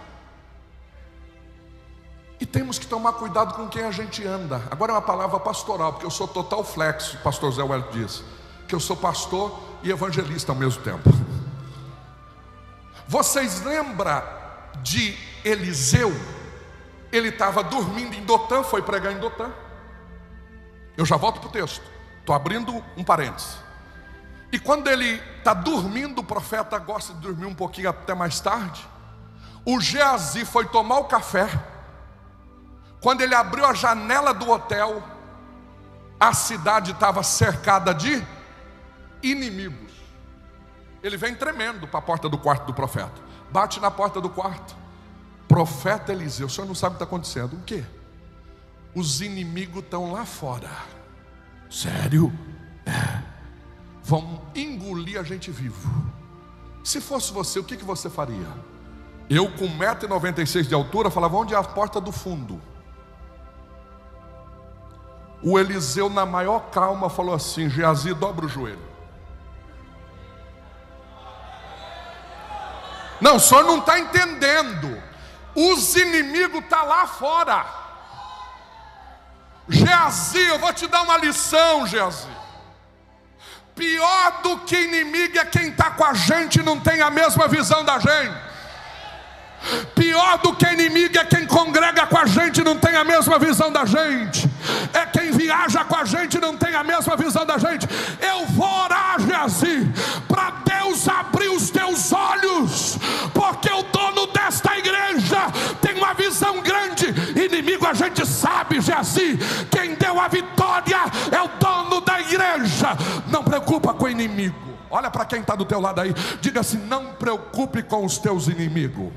E temos que tomar cuidado com quem a gente anda. Agora é uma palavra pastoral, porque eu sou total flexo. O pastor Zé Wellington diz que eu sou pastor e evangelista ao mesmo tempo. Vocês lembram de Eliseu? Ele estava dormindo em Dotã, foi pregar em Dotã. Eu já volto para o texto, estou abrindo um parênteses. E quando ele está dormindo, o profeta gosta de dormir um pouquinho até mais tarde. O Geazi foi tomar o café. Quando ele abriu a janela do hotel, a cidade estava cercada de inimigos. Ele vem tremendo para a porta do quarto do profeta. Bate na porta do quarto. Profeta Eliseu, o senhor não sabe o que está acontecendo. O quê? Os inimigos estão lá fora. Sério? É. Vão engolir a gente vivo. Se fosse você, o que você faria? Eu com 1,96 m de altura falava, onde é a porta do fundo? O Eliseu na maior calma falou assim, Geazi, dobra o joelho. Não, o senhor não está entendendo. Os inimigos estão lá fora. Geazi, eu vou te dar uma lição, Geazi. Pior do que inimigo é quem está com a gente e não tem a mesma visão da gente. Pior do que inimigo é quem congrega com a gente e não tem a mesma visão da gente. É quem viaja com a gente e não tem a mesma visão da gente. Eu vou orar, Geazi, para Deus abrir os teus olhos, porque o dono desta igreja tem uma visão grande. Inimigo a gente sabe, Geazi, quem deu a vitória é o dono da igreja. Não preocupa com o inimigo. Olha para quem está do teu lado aí, diga assim, não preocupe com os teus inimigos.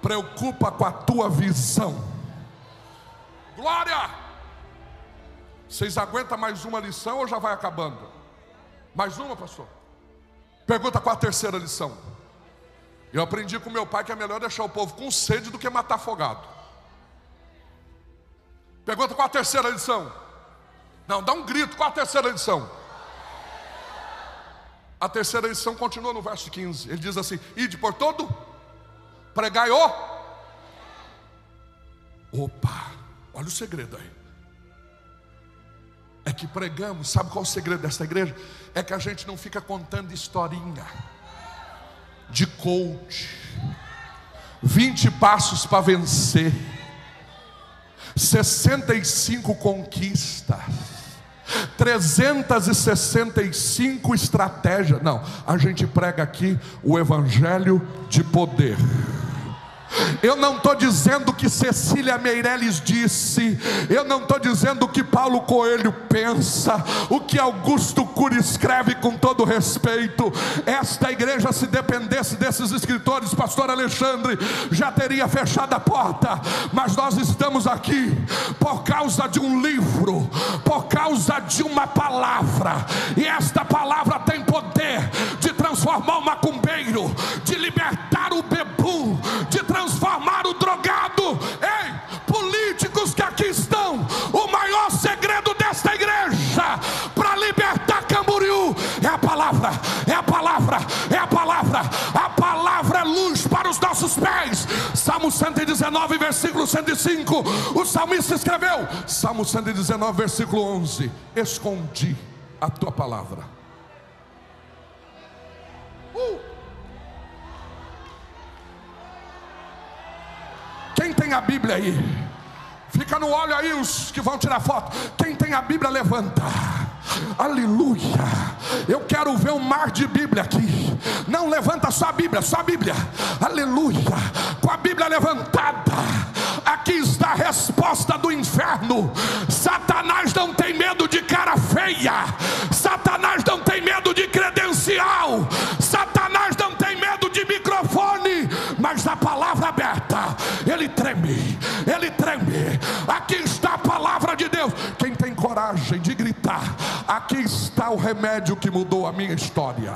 Preocupa com a tua visão. Glória! Vocês aguentam mais uma lição ou já vai acabando? Mais uma, pastor? Pergunta qual a terceira lição. Eu aprendi com meu pai que é melhor deixar o povo com sede do que matar afogado. Pergunta qual a terceira lição. Não, dá um grito, qual a terceira lição? A terceira lição continua no verso 15. Ele diz assim, ide por todo, pregai o... Opa, olha o segredo aí. É que pregamos, sabe qual é o segredo dessa igreja? É que a gente não fica contando historinha de coach, 20 passos para vencer, 65 conquistas, 365 estratégias. Não, a gente prega aqui o evangelho de poder. Eu não estou dizendo que Cecília Meirelles disse, eu não estou dizendo o que Paulo Coelho pensa, o que Augusto Cury escreve, com todo respeito. Esta igreja, se dependesse desses escritores, pastor Alexandre, já teria fechado a porta. Mas nós estamos aqui por causa de um livro, por causa de uma palavra, e esta palavra tem poder de transformar o macumbeiro, de libertar o bebum, de transformar o drogado. Ei, políticos que aqui estão, o maior segredo desta igreja para libertar Camboriú é a palavra, é a palavra, é a palavra. A palavra é luz para os nossos pés. Salmo 119, versículo 105, o salmista escreveu. Salmo 119, versículo 11, escondi a tua palavra. Quem tem a Bíblia aí? Fica no olho aí os que vão tirar foto. Quem tem a Bíblia, levanta. Aleluia. Eu quero ver um mar de Bíblia aqui. Não levanta só a Bíblia, só a Bíblia. Aleluia. Com a Bíblia levantada, aqui está a resposta do inferno. Satanás não tem medo de cara feia. Satanás não tem medo de credencial. Satanás não tem medo de microfone. Mas a palavra aberta, ele treme, ele treme. Aqui está a palavra de Deus. Quem tem coragem de gritar, aqui está o remédio que mudou a minha história.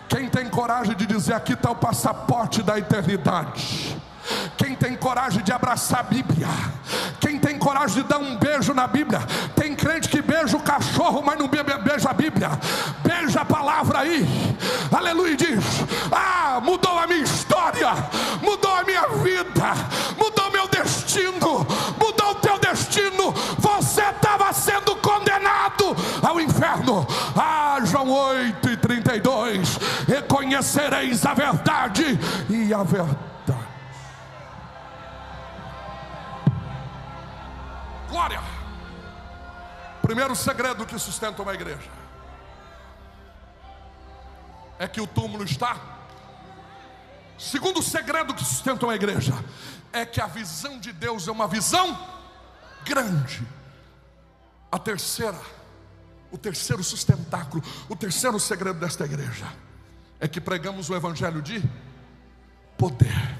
Quem tem coragem de dizer, aqui está o passaporte da eternidade. Quem tem coragem de abraçar a Bíblia, quem tem coragem de dar um beijo na Bíblia. Tem crente que beija o cachorro, mas não beija a Bíblia. Beija a palavra aí, aleluia, e diz, ah, mudou a minha história, mudou a minha vida. conhecereis a verdade, e a verdade. Glória! Primeiro segredo que sustenta uma igreja é que o túmulo está. Segundo segredo que sustenta uma igreja é que a visão de Deus é uma visão grande. A terceira, o terceiro sustentáculo, o terceiro segredo desta igreja é que pregamos o evangelho de poder.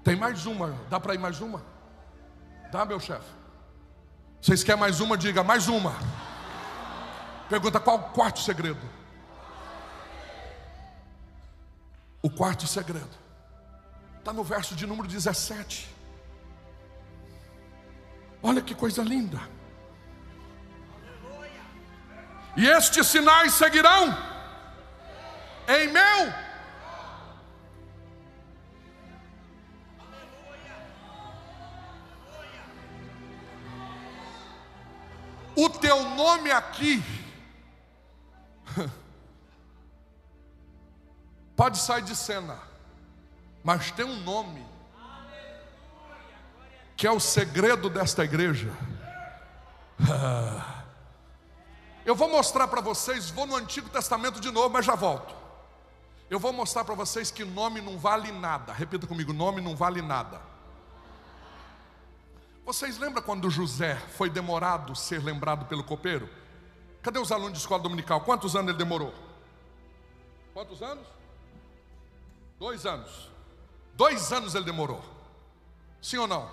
Tem mais uma, dá para ir mais uma? Dá, meu chefe? Vocês querem mais uma? Diga, mais uma. Pergunta, qual o quarto segredo? O quarto segredo está no verso de número 17. Olha que coisa linda. E estes sinais seguirão em meu. O teu nome aqui pode sair de cena, mas tem um nome que é o segredo desta igreja. Eu vou mostrar para vocês, vou no Antigo Testamento de novo, mas já volto. Eu vou mostrar para vocês que nome não vale nada. Repita comigo, nome não vale nada. Vocês lembram quando José foi demorado ser lembrado pelo copeiro? Cadê os alunos de escola dominical? Quantos anos ele demorou? Quantos anos? 2 anos. 2 anos ele demorou. Sim ou não?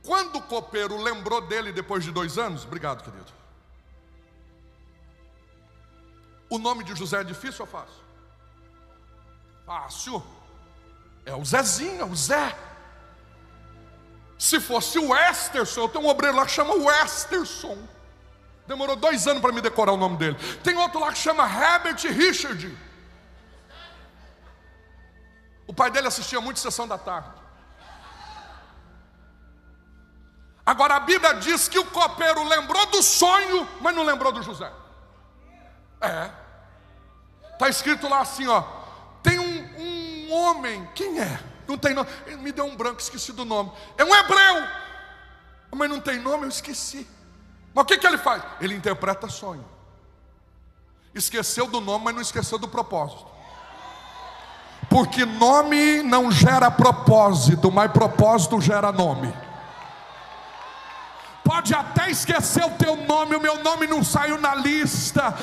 Quando o copeiro lembrou dele depois de 2 anos? Obrigado, querido. O nome de José é difícil ou fácil? Fácil. É o Zezinho, é o Zé. Se fosse o Westerson, eu tenho um obreiro lá que chama Westerson. Demorou 2 anos para me decorar o nome dele. Tem outro lá que chama Herbert Richard. O pai dele assistia muito Sessão da Tarde. Agora a Bíblia diz que o copeiro lembrou do sonho, mas não lembrou do José. Está escrito lá assim, ó. Tem um homem, quem é? Não tem nome, ele me deu um branco, esqueci do nome. É um hebreu, mas não tem nome, eu esqueci. Mas o que ele faz? Ele interpreta sonho. Esqueceu do nome, mas não esqueceu do propósito. Porque nome não gera propósito, mas propósito gera nome. Pode até esquecer o teu nome, o meu nome não saiu na lista.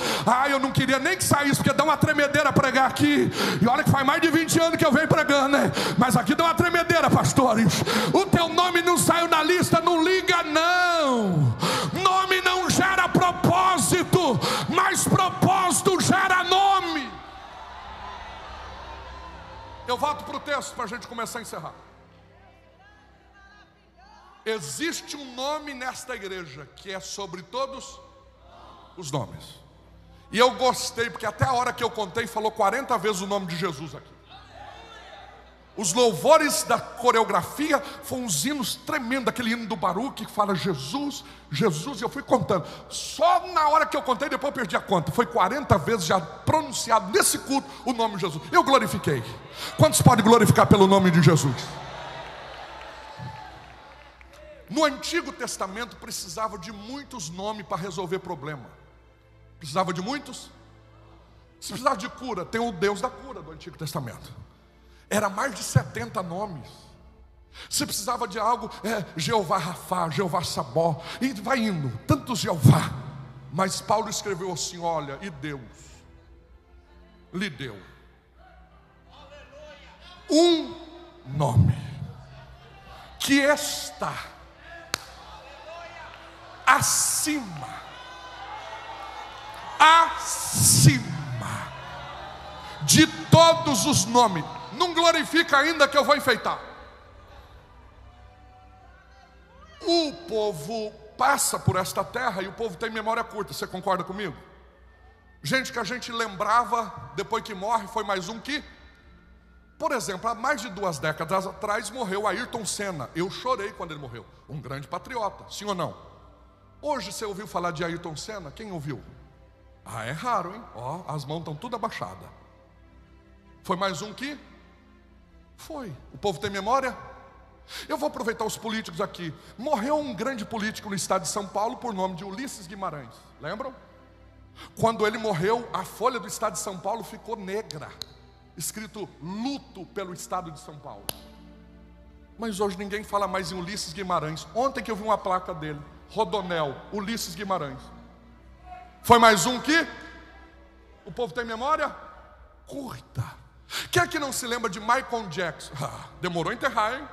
Eu não queria nem que saísse, porque dá uma tremedeira pregar aqui. E olha que faz mais de 20 anos que eu venho pregando, né? Mas aqui dá uma tremedeira, pastores. O teu nome não saiu na lista, não liga não. Nome não gera propósito, mas propósito gera nome. Eu volto para o texto para a gente começar a encerrar. Existe um nome nesta igreja que é sobre todos os nomes. E eu gostei, porque até a hora que eu contei falou 40 vezes o nome de Jesus aqui. Os louvores da coreografia foram uns hinos tremendos, aquele hino do Baruque que fala Jesus, Jesus, e eu fui contando. Só na hora que eu contei, depois eu perdi a conta. Foi 40 vezes já pronunciado nesse culto o nome de Jesus. Eu glorifiquei. Quantos podem glorificar pelo nome de Jesus? No Antigo Testamento precisava de muitos nomes para resolver problema. Precisava de muitos? Se precisava de cura, tem o Deus da cura do Antigo Testamento. Era mais de 70 nomes. Se precisava de algo, Jeová Rafá, Jeová Sabó, e vai indo, tantos Jeová. Mas Paulo escreveu assim, olha, e Deus lhe deu um nome que está acima de todos os nomes. Não glorifica ainda que eu vou enfeitar. O povo passa por esta terra e o povo tem memória curta, você concorda comigo? Gente que a gente lembrava, depois que morre, foi mais um que... Por exemplo, há mais de 2 décadas atrás morreu Ayrton Senna. Eu chorei quando ele morreu. Um grande patriota, sim ou não? Hoje você ouviu falar de Ayrton Senna? Quem ouviu? Ah, é raro, hein? Ó, as mãos estão tudo abaixadas. Foi mais um que? Foi. O povo tem memória? Eu vou aproveitar os políticos aqui. Morreu um grande político no estado de São Paulo por nome de Ulisses Guimarães. Lembram? Quando ele morreu, a folha do estado de São Paulo ficou negra, escrito luto pelo estado de São Paulo. Mas hoje ninguém fala mais em Ulisses Guimarães. Ontem que eu vi uma placa dele, Rodonel, Ulisses Guimarães. Foi mais um que? O povo tem memória? Curta. Quem é que não se lembra de Michael Jackson? Demorou a enterrar, hein?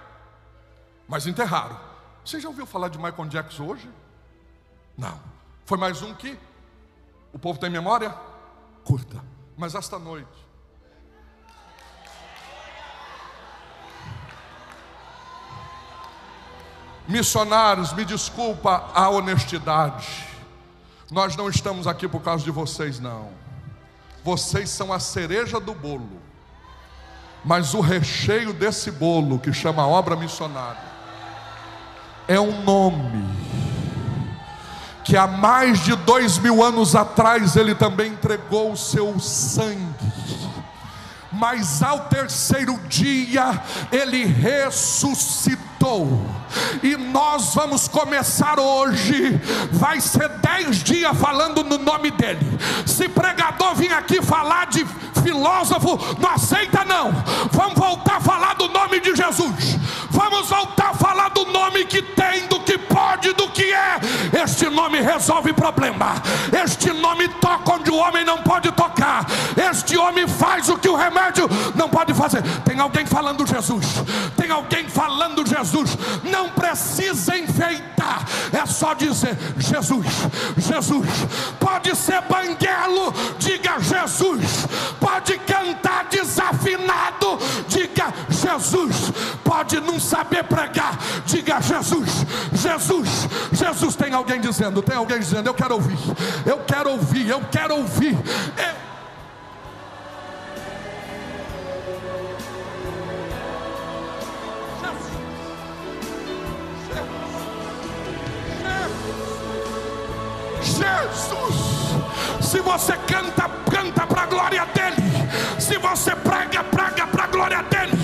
Mas enterraram. Você já ouviu falar de Michael Jackson hoje? Não. Foi mais um que? O povo tem memória? Curta. Mas esta noite, missionários, me desculpa a honestidade, nós não estamos aqui por causa de vocês, não. Vocês são a cereja do bolo, mas o recheio desse bolo, que chama obra missionária, é um nome que há mais de 2000 anos atrás ele também entregou o seu sangue, mas ao terceiro dia ele ressuscitou. E nós vamos começar hoje, vai ser 10 dias falando no nome dele. Se pregador vir aqui falar de filósofo, não aceita não. Vamos voltar a falar do nome de Jesus. Vamos voltar a falar do nome que tem, do que pode, do que é. Este nome resolve problema. Este nome toca onde o homem não pode tocar. Este homem faz o que o remédio não pode fazer. Tem alguém falando Jesus? Tem alguém falando Jesus? Não precisa enfeitar, é só dizer Jesus, Jesus. Pode ser banguelo, diga Jesus. Pode cantar desafinado, diga Jesus. Pode não saber pregar, diga Jesus, Jesus, Jesus. Tem alguém dizendo, eu quero ouvir, eu quero ouvir, eu quero ouvir. Jesus. Se você canta, canta para a glória dele. Se você prega, prega para a glória dele.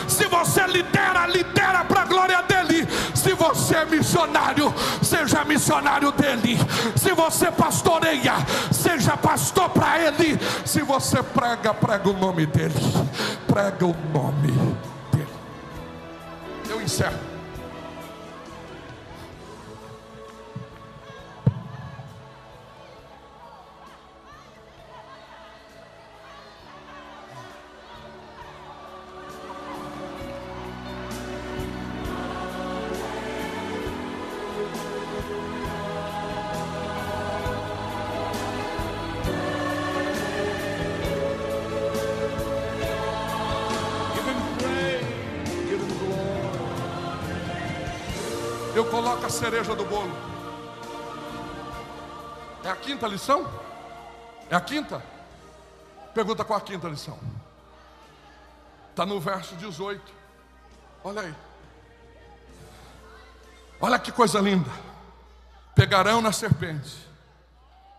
Se você lidera, lidera para a glória dele. Se você é missionário, seja missionário dele. Se você pastoreia, seja pastor para ele. Se você prega, prega o nome dele. Prega o nome dele. Eu encerro. Eu coloco a cereja do bolo. É a quinta lição? É a quinta? Pergunta qual a quinta lição. Está no verso 18. Olha aí. Olha que coisa linda. Pegarão na serpente.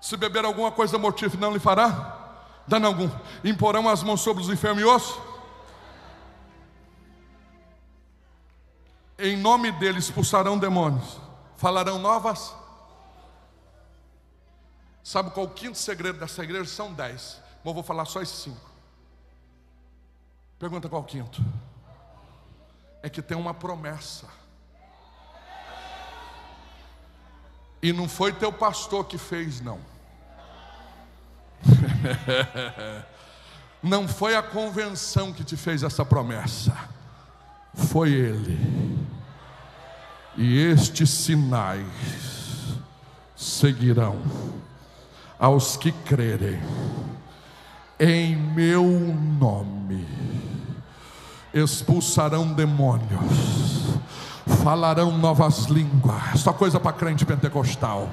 Se beber alguma coisa mortífera, não lhe fará dano algum. Imporão as mãos sobre os enfermos e ossos. Em nome dele expulsarão demônios. Falarão novas. Sabe qual o quinto segredo dessa igreja? São 10. Mas eu vou falar só esses 5. Pergunta qual o quinto? É que tem uma promessa. E não foi teu pastor que fez, não. Não foi a convenção que te fez essa promessa. Foi ele. E estes sinais seguirão aos que crerem em meu nome. Expulsarão demônios, falarão novas línguas. Só coisa para crente pentecostal.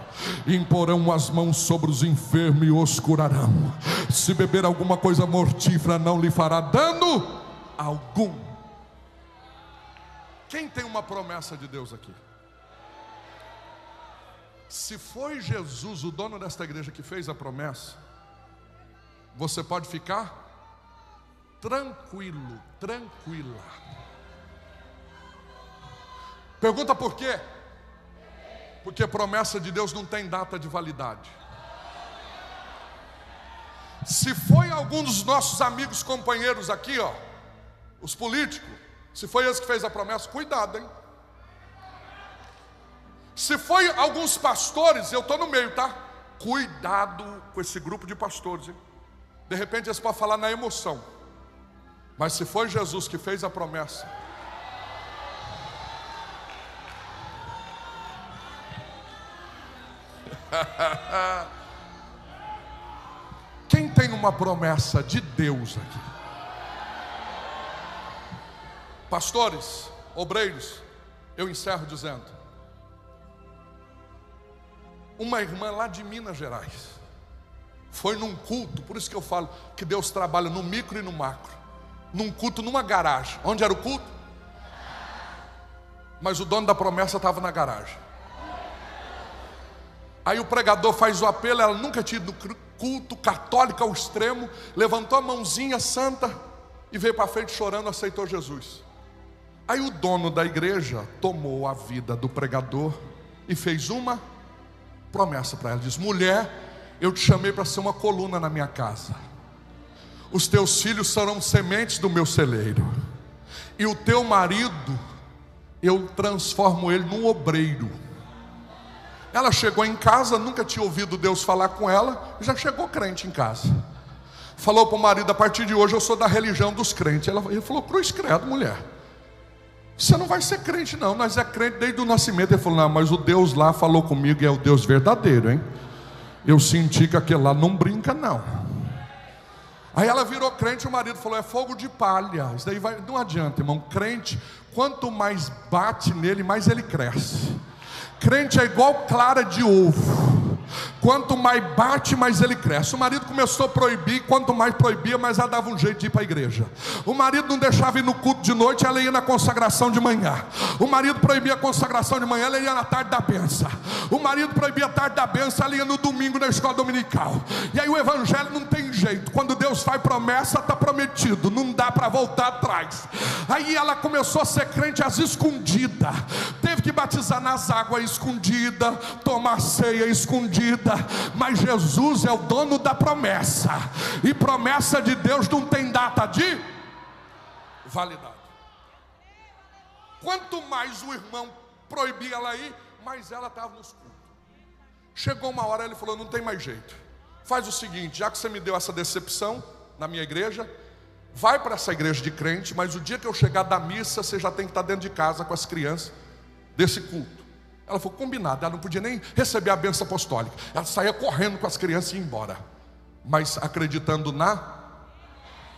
Imporão as mãos sobre os enfermos e os curarão. Se beber alguma coisa mortífera, não lhe fará dano algum. Quem tem uma promessa de Deus aqui? se foi Jesus, o dono desta igreja, que fez a promessa, você pode ficar tranquilo, tranquila. Pergunta por quê? Porque promessa de Deus não tem data de validade. Se foi algum dos nossos amigos, companheiros aqui, ó, os políticos, se foi esse que fez a promessa, cuidado, hein? Se foi alguns pastores, eu estou no meio, tá? Cuidado com esse grupo de pastores, hein? De repente eles podem falar na emoção, mas se foi Jesus que fez a promessa, quem tem uma promessa de Deus aqui? Pastores, obreiros, eu encerro dizendo: uma irmã lá de Minas Gerais foi num culto, por isso que eu falo que Deus trabalha no micro e no macro. Num culto, numa garagem. Onde era o culto? Mas o dono da promessa estava na garagem. Aí o pregador faz o apelo, ela nunca tinha ido no culto, católica ao extremo, levantou a mãozinha santa e veio para frente chorando, aceitou Jesus. Aí o dono da igreja tomou a vida do pregador e fez uma promessa para ela. Diz: mulher, eu te chamei para ser uma coluna na minha casa. Os teus filhos serão sementes do meu celeiro. E o teu marido, eu transformo ele num obreiro. Ela chegou em casa, nunca tinha ouvido Deus falar com ela, já chegou crente em casa. Falou para o marido: a partir de hoje eu sou da religião dos crentes. Ele falou: cruz credo, mulher, você não vai ser crente não, nós é crente desde o nascimento. Ele falou: não, mas o Deus lá falou comigo e é o Deus verdadeiro, hein? Eu senti que aquele lá não brinca não. Aí ela virou crente, o marido falou: é fogo de palha. Isso daí não adianta, irmão. Crente, quanto mais bate nele, mais ele cresce. Crente é igual clara de ovo. Quanto mais bate, mais ele cresce. O marido começou a proibir, quanto mais proibia, mais ela dava um jeito de ir para a igreja. O marido não deixava ir no culto de noite, ela ia na consagração de manhã. O marido proibia a consagração de manhã, ela ia na tarde da benção. O marido proibia a tarde da benção, ela ia no domingo na escola dominical. E aí o evangelho não tem jeito. Quando Deus faz promessa, está prometido, não dá para voltar atrás. Aí ela começou a ser crente às escondidas. Teve que batizar nas águas escondidas, tomar ceia escondida. Mas Jesus é o dono da promessa, e promessa de Deus não tem data de validade. Quanto mais o irmão proibia ela ir, mais ela estava nos cultos. Chegou uma hora, ele falou: não tem mais jeito, faz o seguinte, já que você me deu essa decepção na minha igreja, vai para essa igreja de crente, mas o dia que eu chegar da missa, você já tem que estar dentro de casa com as crianças desse culto. Ela falou: combinado. Ela não podia nem receber a bênção apostólica, ela saía correndo com as crianças e ia embora, mas acreditando na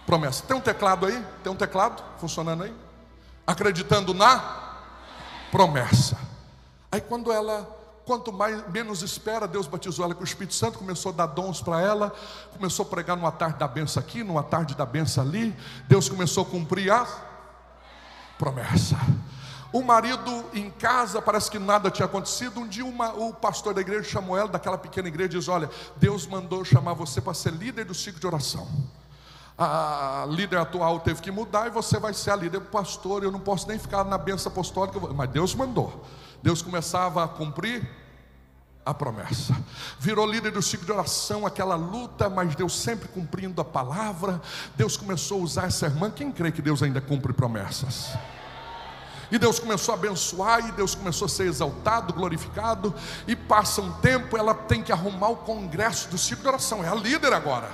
promessa. Tem um teclado aí? Tem um teclado funcionando aí? Acreditando na promessa. Aí quanto menos espera, Deus batizou ela com o Espírito Santo, começou a dar dons para ela, começou a pregar numa tarde da bênção aqui, numa tarde da bênção ali. Deus começou a cumprir a promessa. O marido em casa, parece que nada tinha acontecido. Um dia o pastor da igreja chamou ela, daquela pequena igreja, e diz: olha, Deus mandou chamar você para ser líder do ciclo de oração. A líder atual teve que mudar e você vai ser a líder. Pastor, eu não posso nem ficar na bênção apostólica. Mas Deus mandou. Deus começava a cumprir a promessa. Virou líder do ciclo de oração, aquela luta, mas Deus sempre cumprindo a palavra. Deus começou a usar essa irmã. Quem crê que Deus ainda cumpre promessas? E Deus começou a abençoar, e Deus começou a ser exaltado, glorificado. E passa um tempo, ela tem que arrumar o congresso do ciclo de oração, é a líder agora.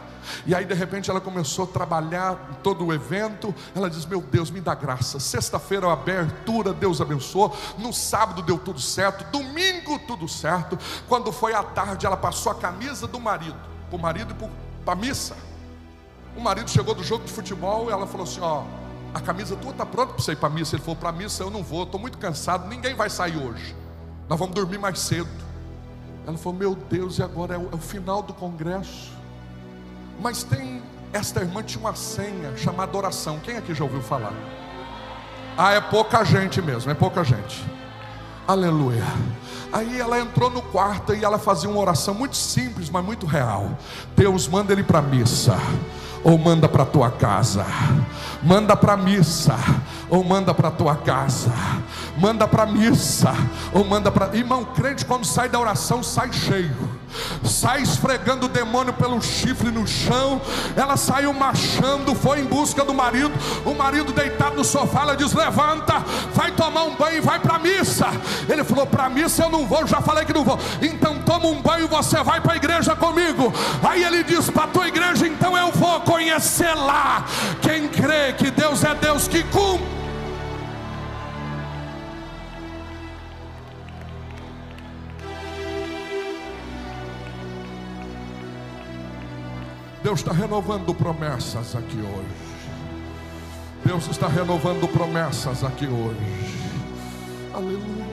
E aí de repente ela começou a trabalhar em todo o evento. Ela diz: meu Deus, me dá graça. Sexta-feira a abertura, Deus abençoou. No sábado deu tudo certo, domingo tudo certo. Quando foi à tarde, ela passou a camisa do marido, para o marido e para a missa. O marido chegou do jogo de futebol e ela falou assim: ó, a camisa tua está pronta para você ir para a missa? Ele falou: para a missa eu não vou, estou muito cansado, ninguém vai sair hoje, nós vamos dormir mais cedo. Ela falou: meu Deus, e agora é o final do congresso. Mas esta irmã tinha uma senha chamada oração. Quem aqui já ouviu falar? Ah, é pouca gente mesmo, é pouca gente. Aleluia. Aí ela entrou no quarto e ela fazia uma oração muito simples, mas muito real. Deus, manda ele para a missa, ou manda para a tua casa. Manda para a missa, ou manda para a tua casa. Manda para a missa, ou manda para... Irmão, crente quando sai da oração, sai cheio. Sai esfregando o demônio pelo chifre no chão. Ela saiu marchando, foi em busca do marido. O marido deitado no sofá, ela diz: levanta, vai tomar um banho e vai para a missa. Ele falou: para a missa eu não vou, já falei que não vou. Então toma um banho e você vai para a igreja comigo. Aí ele diz: para a tua igreja então eu vou conhecer lá. Quem crê que Deus é Deus que cumpre. Deus está renovando promessas aqui hoje. Deus está renovando promessas aqui hoje. Aleluia.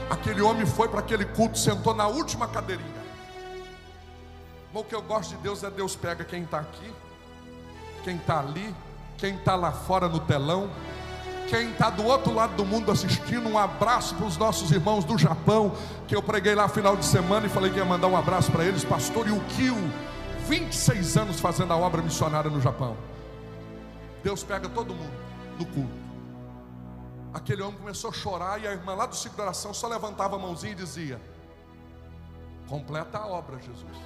Aquele homem foi para aquele culto, sentou na última cadeirinha. Mas o que eu gosto de Deus é Deus pega quem está aqui, quem está ali, quem está lá fora no telão, quem está do outro lado do mundo assistindo. Um abraço para os nossos irmãos do Japão, que eu preguei lá final de semana e falei que ia mandar um abraço para eles. Pastor Yukio, 26 anos fazendo a obra missionária no Japão. Deus pega todo mundo no culto. Aquele homem começou a chorar e a irmã lá do ciclo de oração só levantava a mãozinha e dizia: completa a obra, Jesus.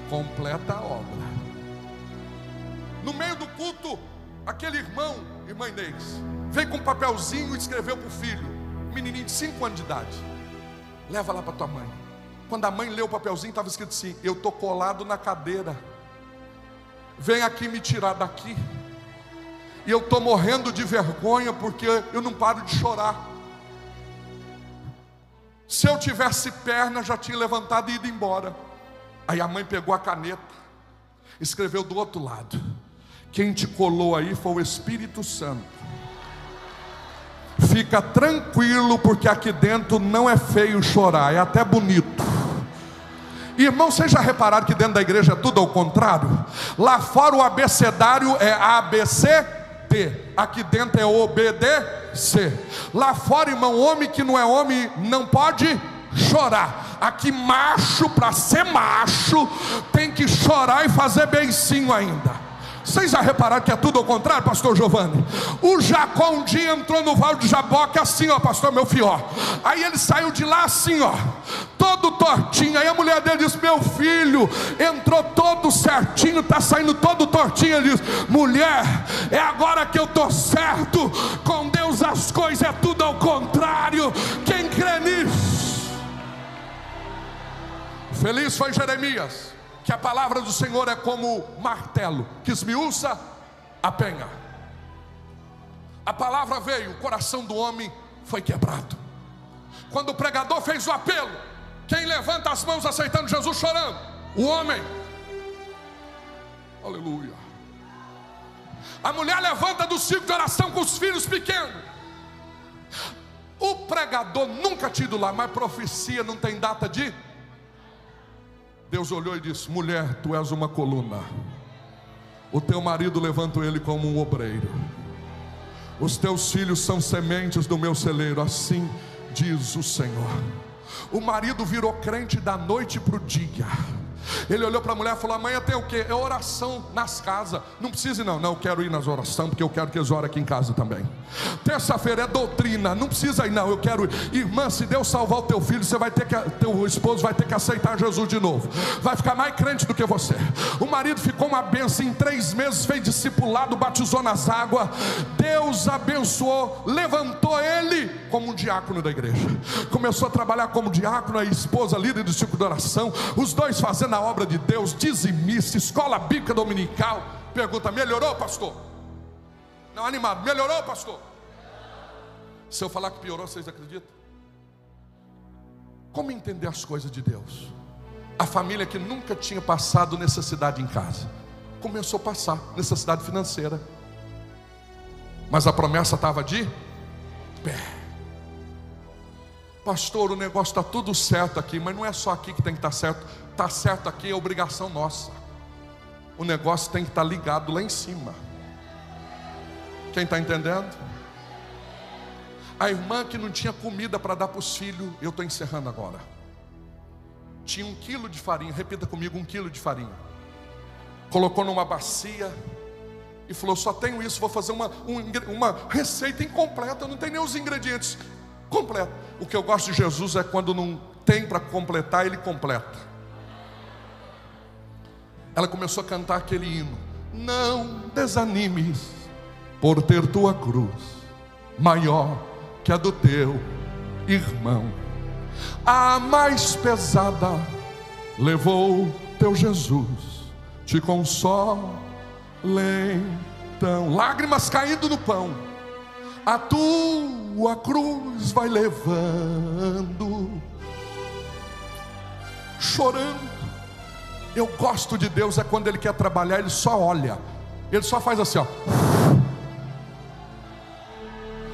Completa a obra. No meio do culto, aquele irmão, irmã Inês, veio com um papelzinho e escreveu para o filho, menininho de 5 anos de idade: leva lá para tua mãe. Quando a mãe leu o papelzinho, estava escrito assim: eu estou colado na cadeira, vem aqui me tirar daqui. E eu estou morrendo de vergonha porque eu não paro de chorar. Se eu tivesse perna, já tinha levantado e ido embora. Aí a mãe pegou a caneta, escreveu do outro lado: quem te colou aí foi o Espírito Santo. Fica tranquilo, porque aqui dentro não é feio chorar, é até bonito. Irmão, vocês já repararam que dentro da igreja é tudo ao contrário? Lá fora o abecedário é ABCD, aqui dentro é OBDC. Lá fora, irmão, homem que não é homem não pode chorar. Aqui macho, para ser macho, tem que chorar e fazer beicinho ainda. Vocês já repararam que é tudo ao contrário, pastor Giovanni? O Jacó um dia entrou no Vale de Jaboque assim, ó, pastor meu fió. Aí ele saiu de lá assim, ó, todo tortinho. Aí a mulher dele disse: meu filho entrou todo certinho, está saindo todo tortinho. Ele disse: mulher, é agora que eu estou certo. Com Deus as coisas é tudo ao contrário. Quem crê nisso? Feliz foi Jeremias, que a palavra do Senhor é como martelo que esmiuça a penha. A palavra veio, o coração do homem foi quebrado. Quando o pregador fez o apelo, quem levanta as mãos aceitando Jesus chorando? O homem. Aleluia. A mulher levanta do círculo de oração com os filhos pequenos. O pregador nunca tinha ido lá, mas profecia não tem data de... Deus olhou e disse: mulher, tu és uma coluna. O teu marido levanto ele como um obreiro. Os teus filhos são sementes do meu celeiro. Assim diz o Senhor. O marido virou crente da noite para o dia. Ele olhou para a mulher e falou: amanhã tem o quê? É oração nas casas. Não precisa ir não. Não, eu quero ir nas orações, porque eu quero que eles orem aqui em casa também. Terça-feira é doutrina. Não precisa ir não, eu quero ir. Irmã, se Deus salvar o teu filho, você vai ter que, teu esposo vai ter que aceitar Jesus de novo. Vai ficar mais crente do que você. O marido ficou uma bênção. Em 3 meses fez discipulado, batizou nas águas. Deus abençoou, levantou ele como um diácono da igreja. Começou a trabalhar como diácono, a esposa líder do círculo de oração. Os dois fazendo a obra de Deus, dizimista, escola bíblica dominical. Pergunta: melhorou, pastor? Não, animado, melhorou, pastor? Se eu falar que piorou, vocês acreditam? Como entender as coisas de Deus? A família que nunca tinha passado necessidade em casa começou a passar necessidade financeira, mas a promessa estava de pé. Pastor, o negócio está tudo certo aqui, mas não é só aqui que tem que estar certo. Está certo aqui, é obrigação nossa. O negócio tem que estar ligado lá em cima. Quem está entendendo? A irmã que não tinha comida para dar para os filhos, eu estou encerrando agora, tinha 1 quilo de farinha, repita comigo, 1 quilo de farinha. Colocou numa bacia e falou: só tenho isso, vou fazer uma receita incompleta, não tem nem os ingredientes completos. O que eu gosto de Jesus é quando não tem para completar, Ele completa. Ela começou a cantar aquele hino: não desanimes por ter tua cruz maior que a do teu irmão. A mais pesada levou teu Jesus, te consola então. Lágrimas caindo no pão, a tua cruz vai levando, chorando. Eu gosto de Deus é quando Ele quer trabalhar, Ele só olha, Ele só faz assim, ó.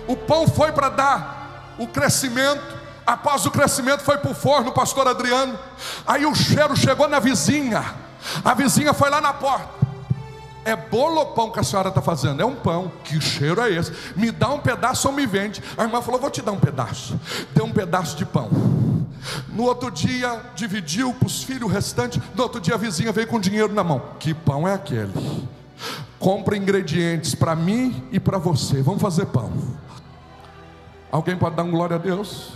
O pão foi para dar o crescimento. Após o crescimento foi para o forno, pastor Adriano. Aí o cheiro chegou na vizinha. A vizinha foi lá na porta: é bolo ou pão que a senhora está fazendo? É um pão. Que cheiro é esse? Me dá um pedaço ou me vende. A irmã falou: vou te dar um pedaço. Deu um pedaço de pão. No outro dia dividiu para os filhos o restante. No outro dia a vizinha veio com dinheiro na mão: que pão é aquele? Compra ingredientes para mim e para você, vamos fazer pão. Alguém pode dar um glória a Deus?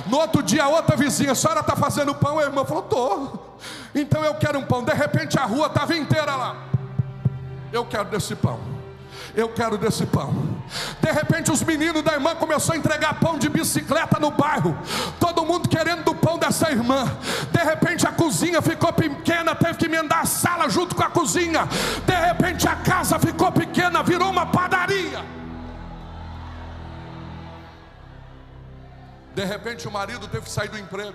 No outro dia a outra vizinha: a senhora está fazendo pão? A irmã falou: estou. Então eu quero um pão. De repente a rua estava inteira lá: eu quero desse pão, eu quero desse pão. De repente os meninos da irmã começaram a entregar pão de bicicleta no bairro, todo mundo querendo do pão dessa irmã. De repente a cozinha ficou pequena, teve que emendar a sala junto com a cozinha. De repente a casa ficou pequena, virou uma padaria. De repente o marido teve que sair do emprego,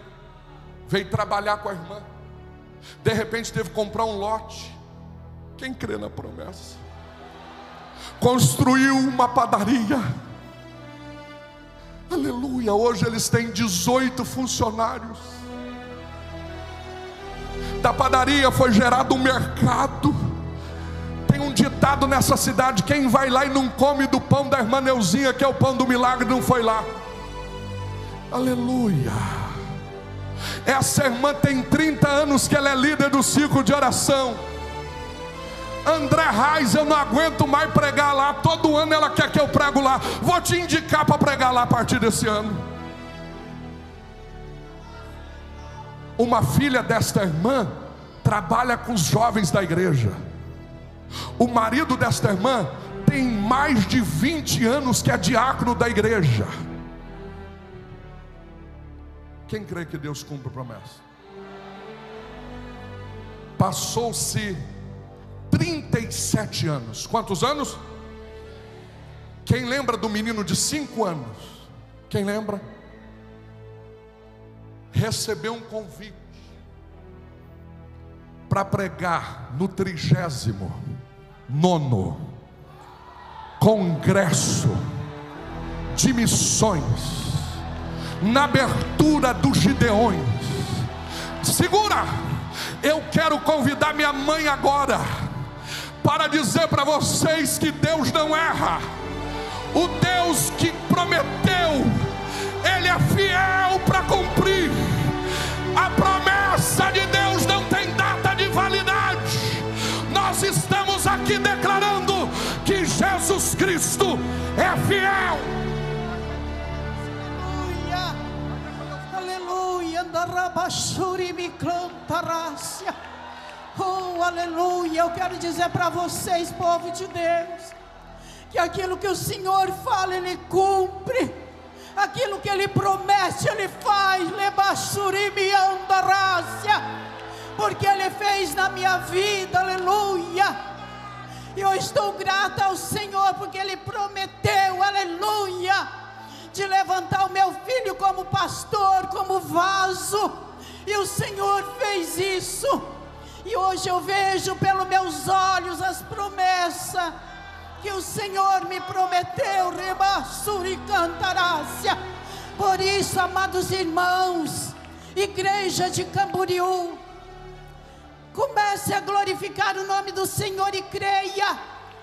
veio trabalhar com a irmã. De repente teve que comprar um lote. Quem crê na promessa? Construiu uma padaria. Aleluia. Hoje eles têm 18 funcionários. Da padaria foi gerado um mercado. Tem um ditado nessa cidade: quem vai lá e não come do pão da irmã Neuzinha, que é o pão do milagre, não foi lá. Aleluia. Essa irmã tem 30 anos que ela é líder do ciclo de oração. André Reis, eu não aguento mais pregar lá. Todo ano ela quer que eu prego lá. Vou te indicar para pregar lá a partir desse ano. Uma filha desta irmã trabalha com os jovens da igreja. O marido desta irmã tem mais de 20 anos que é diácono da igreja. Quem crê que Deus cumpre a promessa? Passou-se 37 anos. Quantos anos? Quem lembra do menino de 5 anos? Quem lembra? Recebeu um convite para pregar no 39º Congresso de Missões, na abertura dos Gideões. Segura! Eu quero convidar minha mãe agora para dizer para vocês que Deus não erra. O Deus que prometeu, Ele é fiel para cumprir. A promessa de Deus não tem data de validade. Nós estamos aqui declarando que Jesus Cristo é fiel. Oh, aleluia. Eu quero dizer para vocês, povo de Deus, que aquilo que o Senhor fala, Ele cumpre. Aquilo que Ele promete, Ele faz. Porque Ele fez na minha vida, aleluia. E eu estou grata ao Senhor, porque Ele prometeu, aleluia, de levantar o meu filho como pastor, como vaso. E o Senhor fez isso. E hoje eu vejo pelos meus olhos as promessas que o Senhor me prometeu. Por isso, amados irmãos, igreja de Camboriú, comece a glorificar o nome do Senhor e creia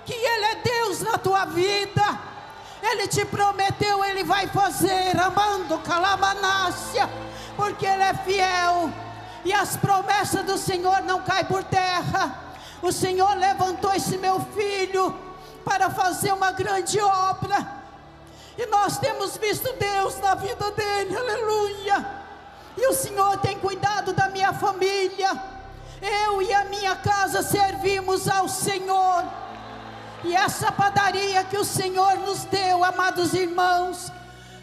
que Ele é Deus na tua vida. Ele te prometeu, Ele vai fazer, amando calamanácia, porque Ele é fiel, e as promessas do Senhor não caem por terra. O Senhor levantou esse meu filho para fazer uma grande obra, e nós temos visto Deus na vida dele, aleluia. E o Senhor tem cuidado da minha família. Eu e a minha casa servimos ao Senhor. E essa padaria que o Senhor nos deu, amados irmãos,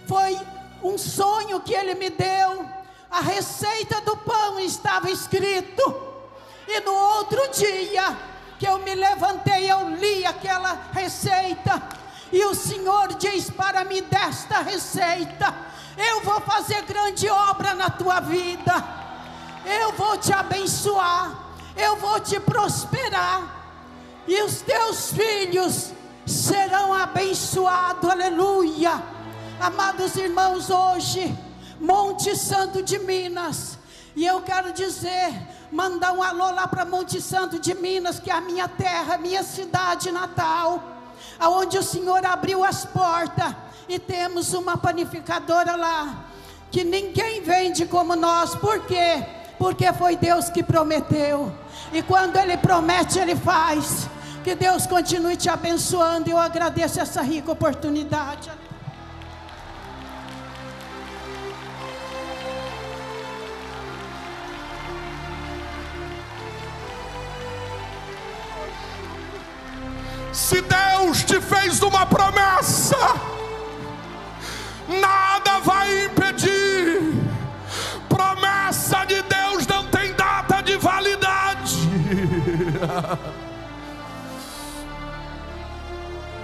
foi um sonho que Ele me deu. A receita do pão estava escrito, e no outro dia que eu me levantei, eu li aquela receita, e o Senhor diz para mim desta receita: eu vou fazer grande obra na tua vida, eu vou te abençoar, eu vou te prosperar, e os teus filhos serão abençoados, aleluia. Amados irmãos, hoje, Monte Santo de Minas, e eu quero dizer, mandar um alô lá para Monte Santo de Minas, que é a minha terra, minha cidade natal, aonde o Senhor abriu as portas, e temos uma panificadora lá, que ninguém vende como nós. Por quê? Porque foi Deus que prometeu, e quando Ele promete, Ele faz. Que Deus continue te abençoando, e eu agradeço essa rica oportunidade. Se Deus te fez uma promessa, nada vai impedir. Promessa de Deus não tem data de validade.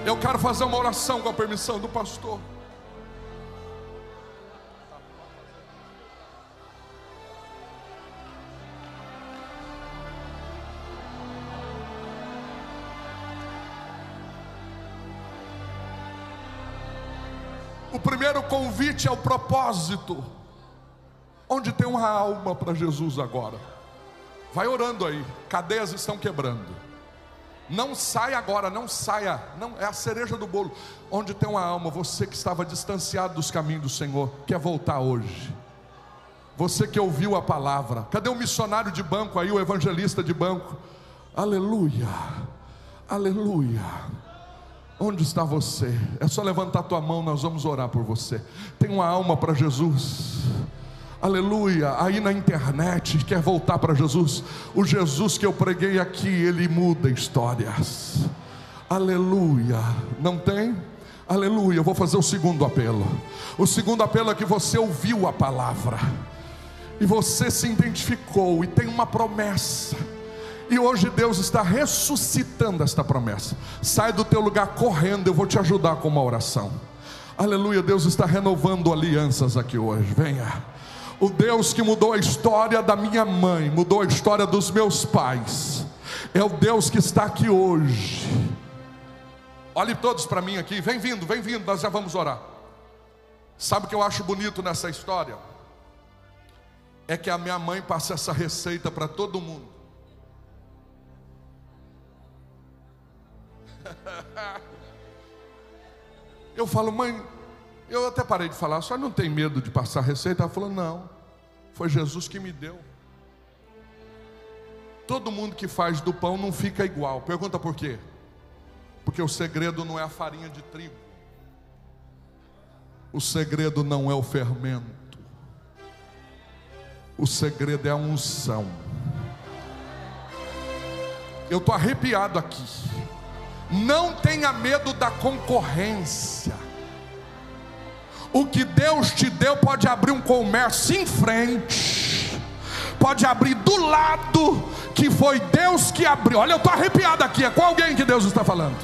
Eu quero fazer uma oração com a permissão do pastor. O primeiro convite é o propósito. Onde tem uma alma para Jesus agora? Vai orando aí, cadeias estão quebrando. Não saia agora, não saia, não, é a cereja do bolo. Onde tem uma alma, você que estava distanciado dos caminhos do Senhor, quer voltar hoje. Você que ouviu a palavra. Cadê o missionário de banco aí, o evangelista de banco? Aleluia, aleluia. Onde está você? É só levantar a tua mão, nós vamos orar por você. Tem uma alma para Jesus, aleluia. Aí na internet, quer voltar para Jesus? O Jesus que eu preguei aqui, Ele muda histórias, aleluia. Não tem? Aleluia. Eu vou fazer o segundo apelo. O segundo apelo é que você ouviu a palavra, e você se identificou, e tem uma promessa, e hoje Deus está ressuscitando esta promessa. Sai do teu lugar correndo, eu vou te ajudar com uma oração. Aleluia, Deus está renovando alianças aqui hoje. Venha. O Deus que mudou a história da minha mãe, mudou a história dos meus pais, é o Deus que está aqui hoje. Olhe todos para mim aqui, vem vindo, nós já vamos orar. Sabe o que eu acho bonito nessa história? É que a minha mãe passa essa receita para todo mundo. Eu falo, mãe, eu até parei de falar, a senhora não tem medo de passar a receita? Ela falou, não, foi Jesus que me deu. Todo mundo que faz do pão não fica igual. Pergunta por quê? Porque o segredo não é a farinha de trigo, o segredo não é o fermento, o segredo é a unção. Eu estou arrepiado aqui. Não tenha medo da concorrência. O que Deus te deu pode abrir um comércio em frente, pode abrir do lado, que foi Deus que abriu. Olha, eu estou arrepiado aqui. É com alguém que Deus está falando.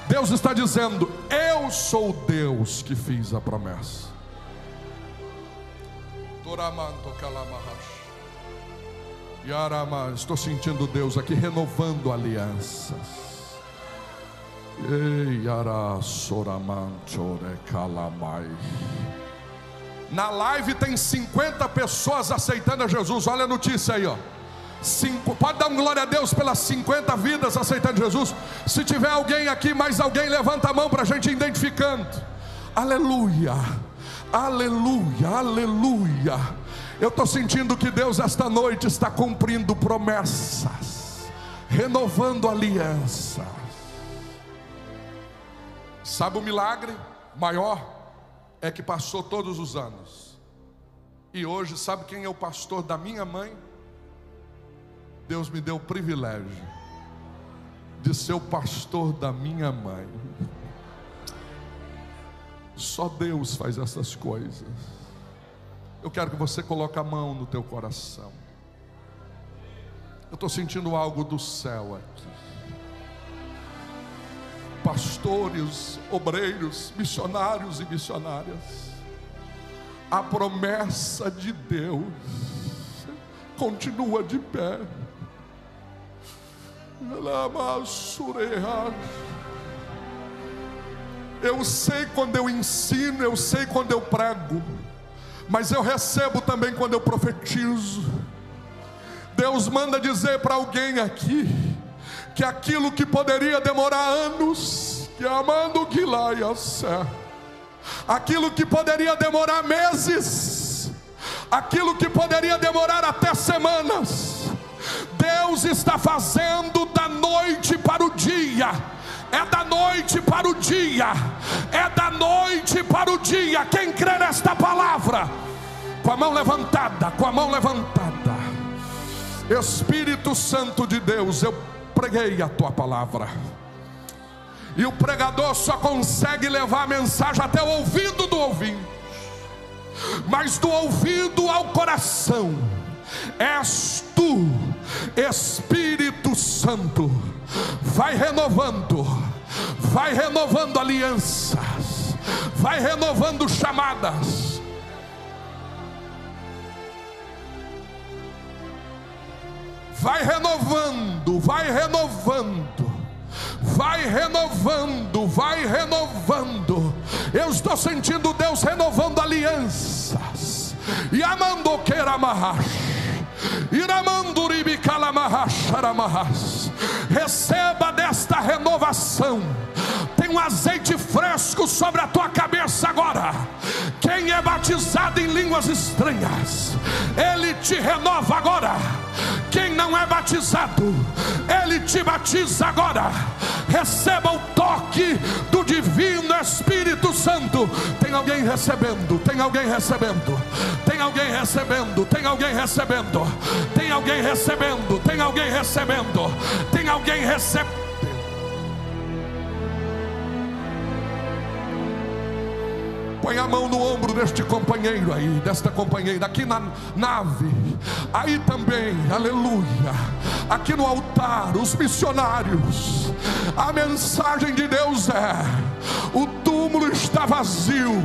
Deus está dizendo, eu sou Deus que fiz a promessa. Estou sentindo Deus aqui renovando alianças. Na live tem 50 pessoas aceitando a Jesus. Olha a notícia aí, ó. Pode dar um glória a Deus pelas 50 vidas aceitando Jesus. Se tiver alguém aqui, mais alguém, levanta a mão para a gente ir identificando. Aleluia, aleluia, aleluia. Eu estou sentindo que Deus esta noite está cumprindo promessas, renovando alianças. Sabe o milagre maior? É que passou todos os anos, e hoje sabe quem é o pastor da minha mãe? Deus me deu o privilégio de ser o pastor da minha mãe. Só Deus faz essas coisas. Eu quero que você coloque a mão no teu coração. Eu estou sentindo algo do céu aqui. Pastores, obreiros, missionários e missionárias, a promessa de Deus continua de pé. Eu sei quando eu ensino, eu sei quando eu prego, mas eu recebo também quando eu profetizo. Deus manda dizer para alguém aqui que aquilo que poderia demorar anos, que amando que lá ia ser, aquilo que poderia demorar meses, aquilo que poderia demorar até semanas, Deus está fazendo da noite para o dia. É da noite para o dia, é da noite para o dia. Quem crê nesta palavra, com a mão levantada, com a mão levantada. Espírito Santo de Deus, eu preguei a tua palavra, e o pregador só consegue levar a mensagem até o ouvido do ouvinte, mas do ouvido ao coração és tu, Espírito Santo. Vai renovando alianças, vai renovando chamadas, vai renovando, vai renovando, vai renovando, vai renovando. Eu estou sentindo Deus renovando alianças. E amando queramahas, receba desta renovação. Tem um azeite fresco sobre a tua cabeça agora. Quem é batizado em línguas estranhas, Ele te renova agora. Quem não é batizado, Ele te batiza agora. Receba o toque do divino Espírito Santo. Tem alguém recebendo, tem alguém recebendo, tem alguém recebendo, tem alguém recebendo, tem alguém recebendo, tem alguém recebendo, tem alguém recebendo. Põe a mão no ombro deste companheiro aí, desta companheira, aqui na nave, aí também, aleluia, aqui no altar, os missionários. A mensagem de Deus é: o túmulo está vazio.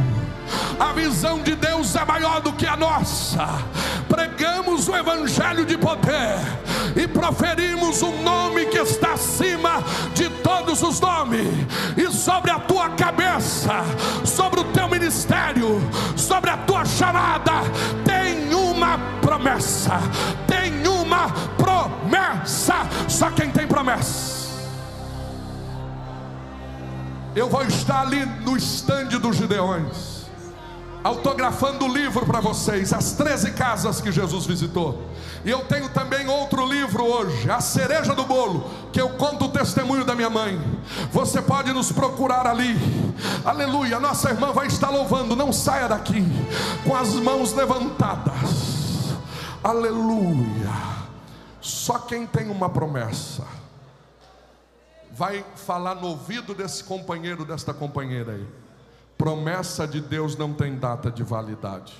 A visão de Deus é maior do que a nossa. Pregamos o evangelho de poder e proferimos o nome que está acima de todos os nomes. E sobre a tua cabeça, sobre o teu ministério, sobre a tua chamada, tem uma promessa. Tem uma promessa. Só quem tem promessa. Eu vou estar ali no estande dos Gideões, autografando o livro para vocês, as 13 casas que Jesus visitou. E eu tenho também outro livro hoje, a cereja do bolo, que eu conto o testemunho da minha mãe. Você pode nos procurar ali. Aleluia, nossa irmã vai estar louvando. Não saia daqui com as mãos levantadas. Aleluia. Só quem tem uma promessa vai falar no ouvido desse companheiro, desta companheira aí. Promessa de Deus não tem data de validade.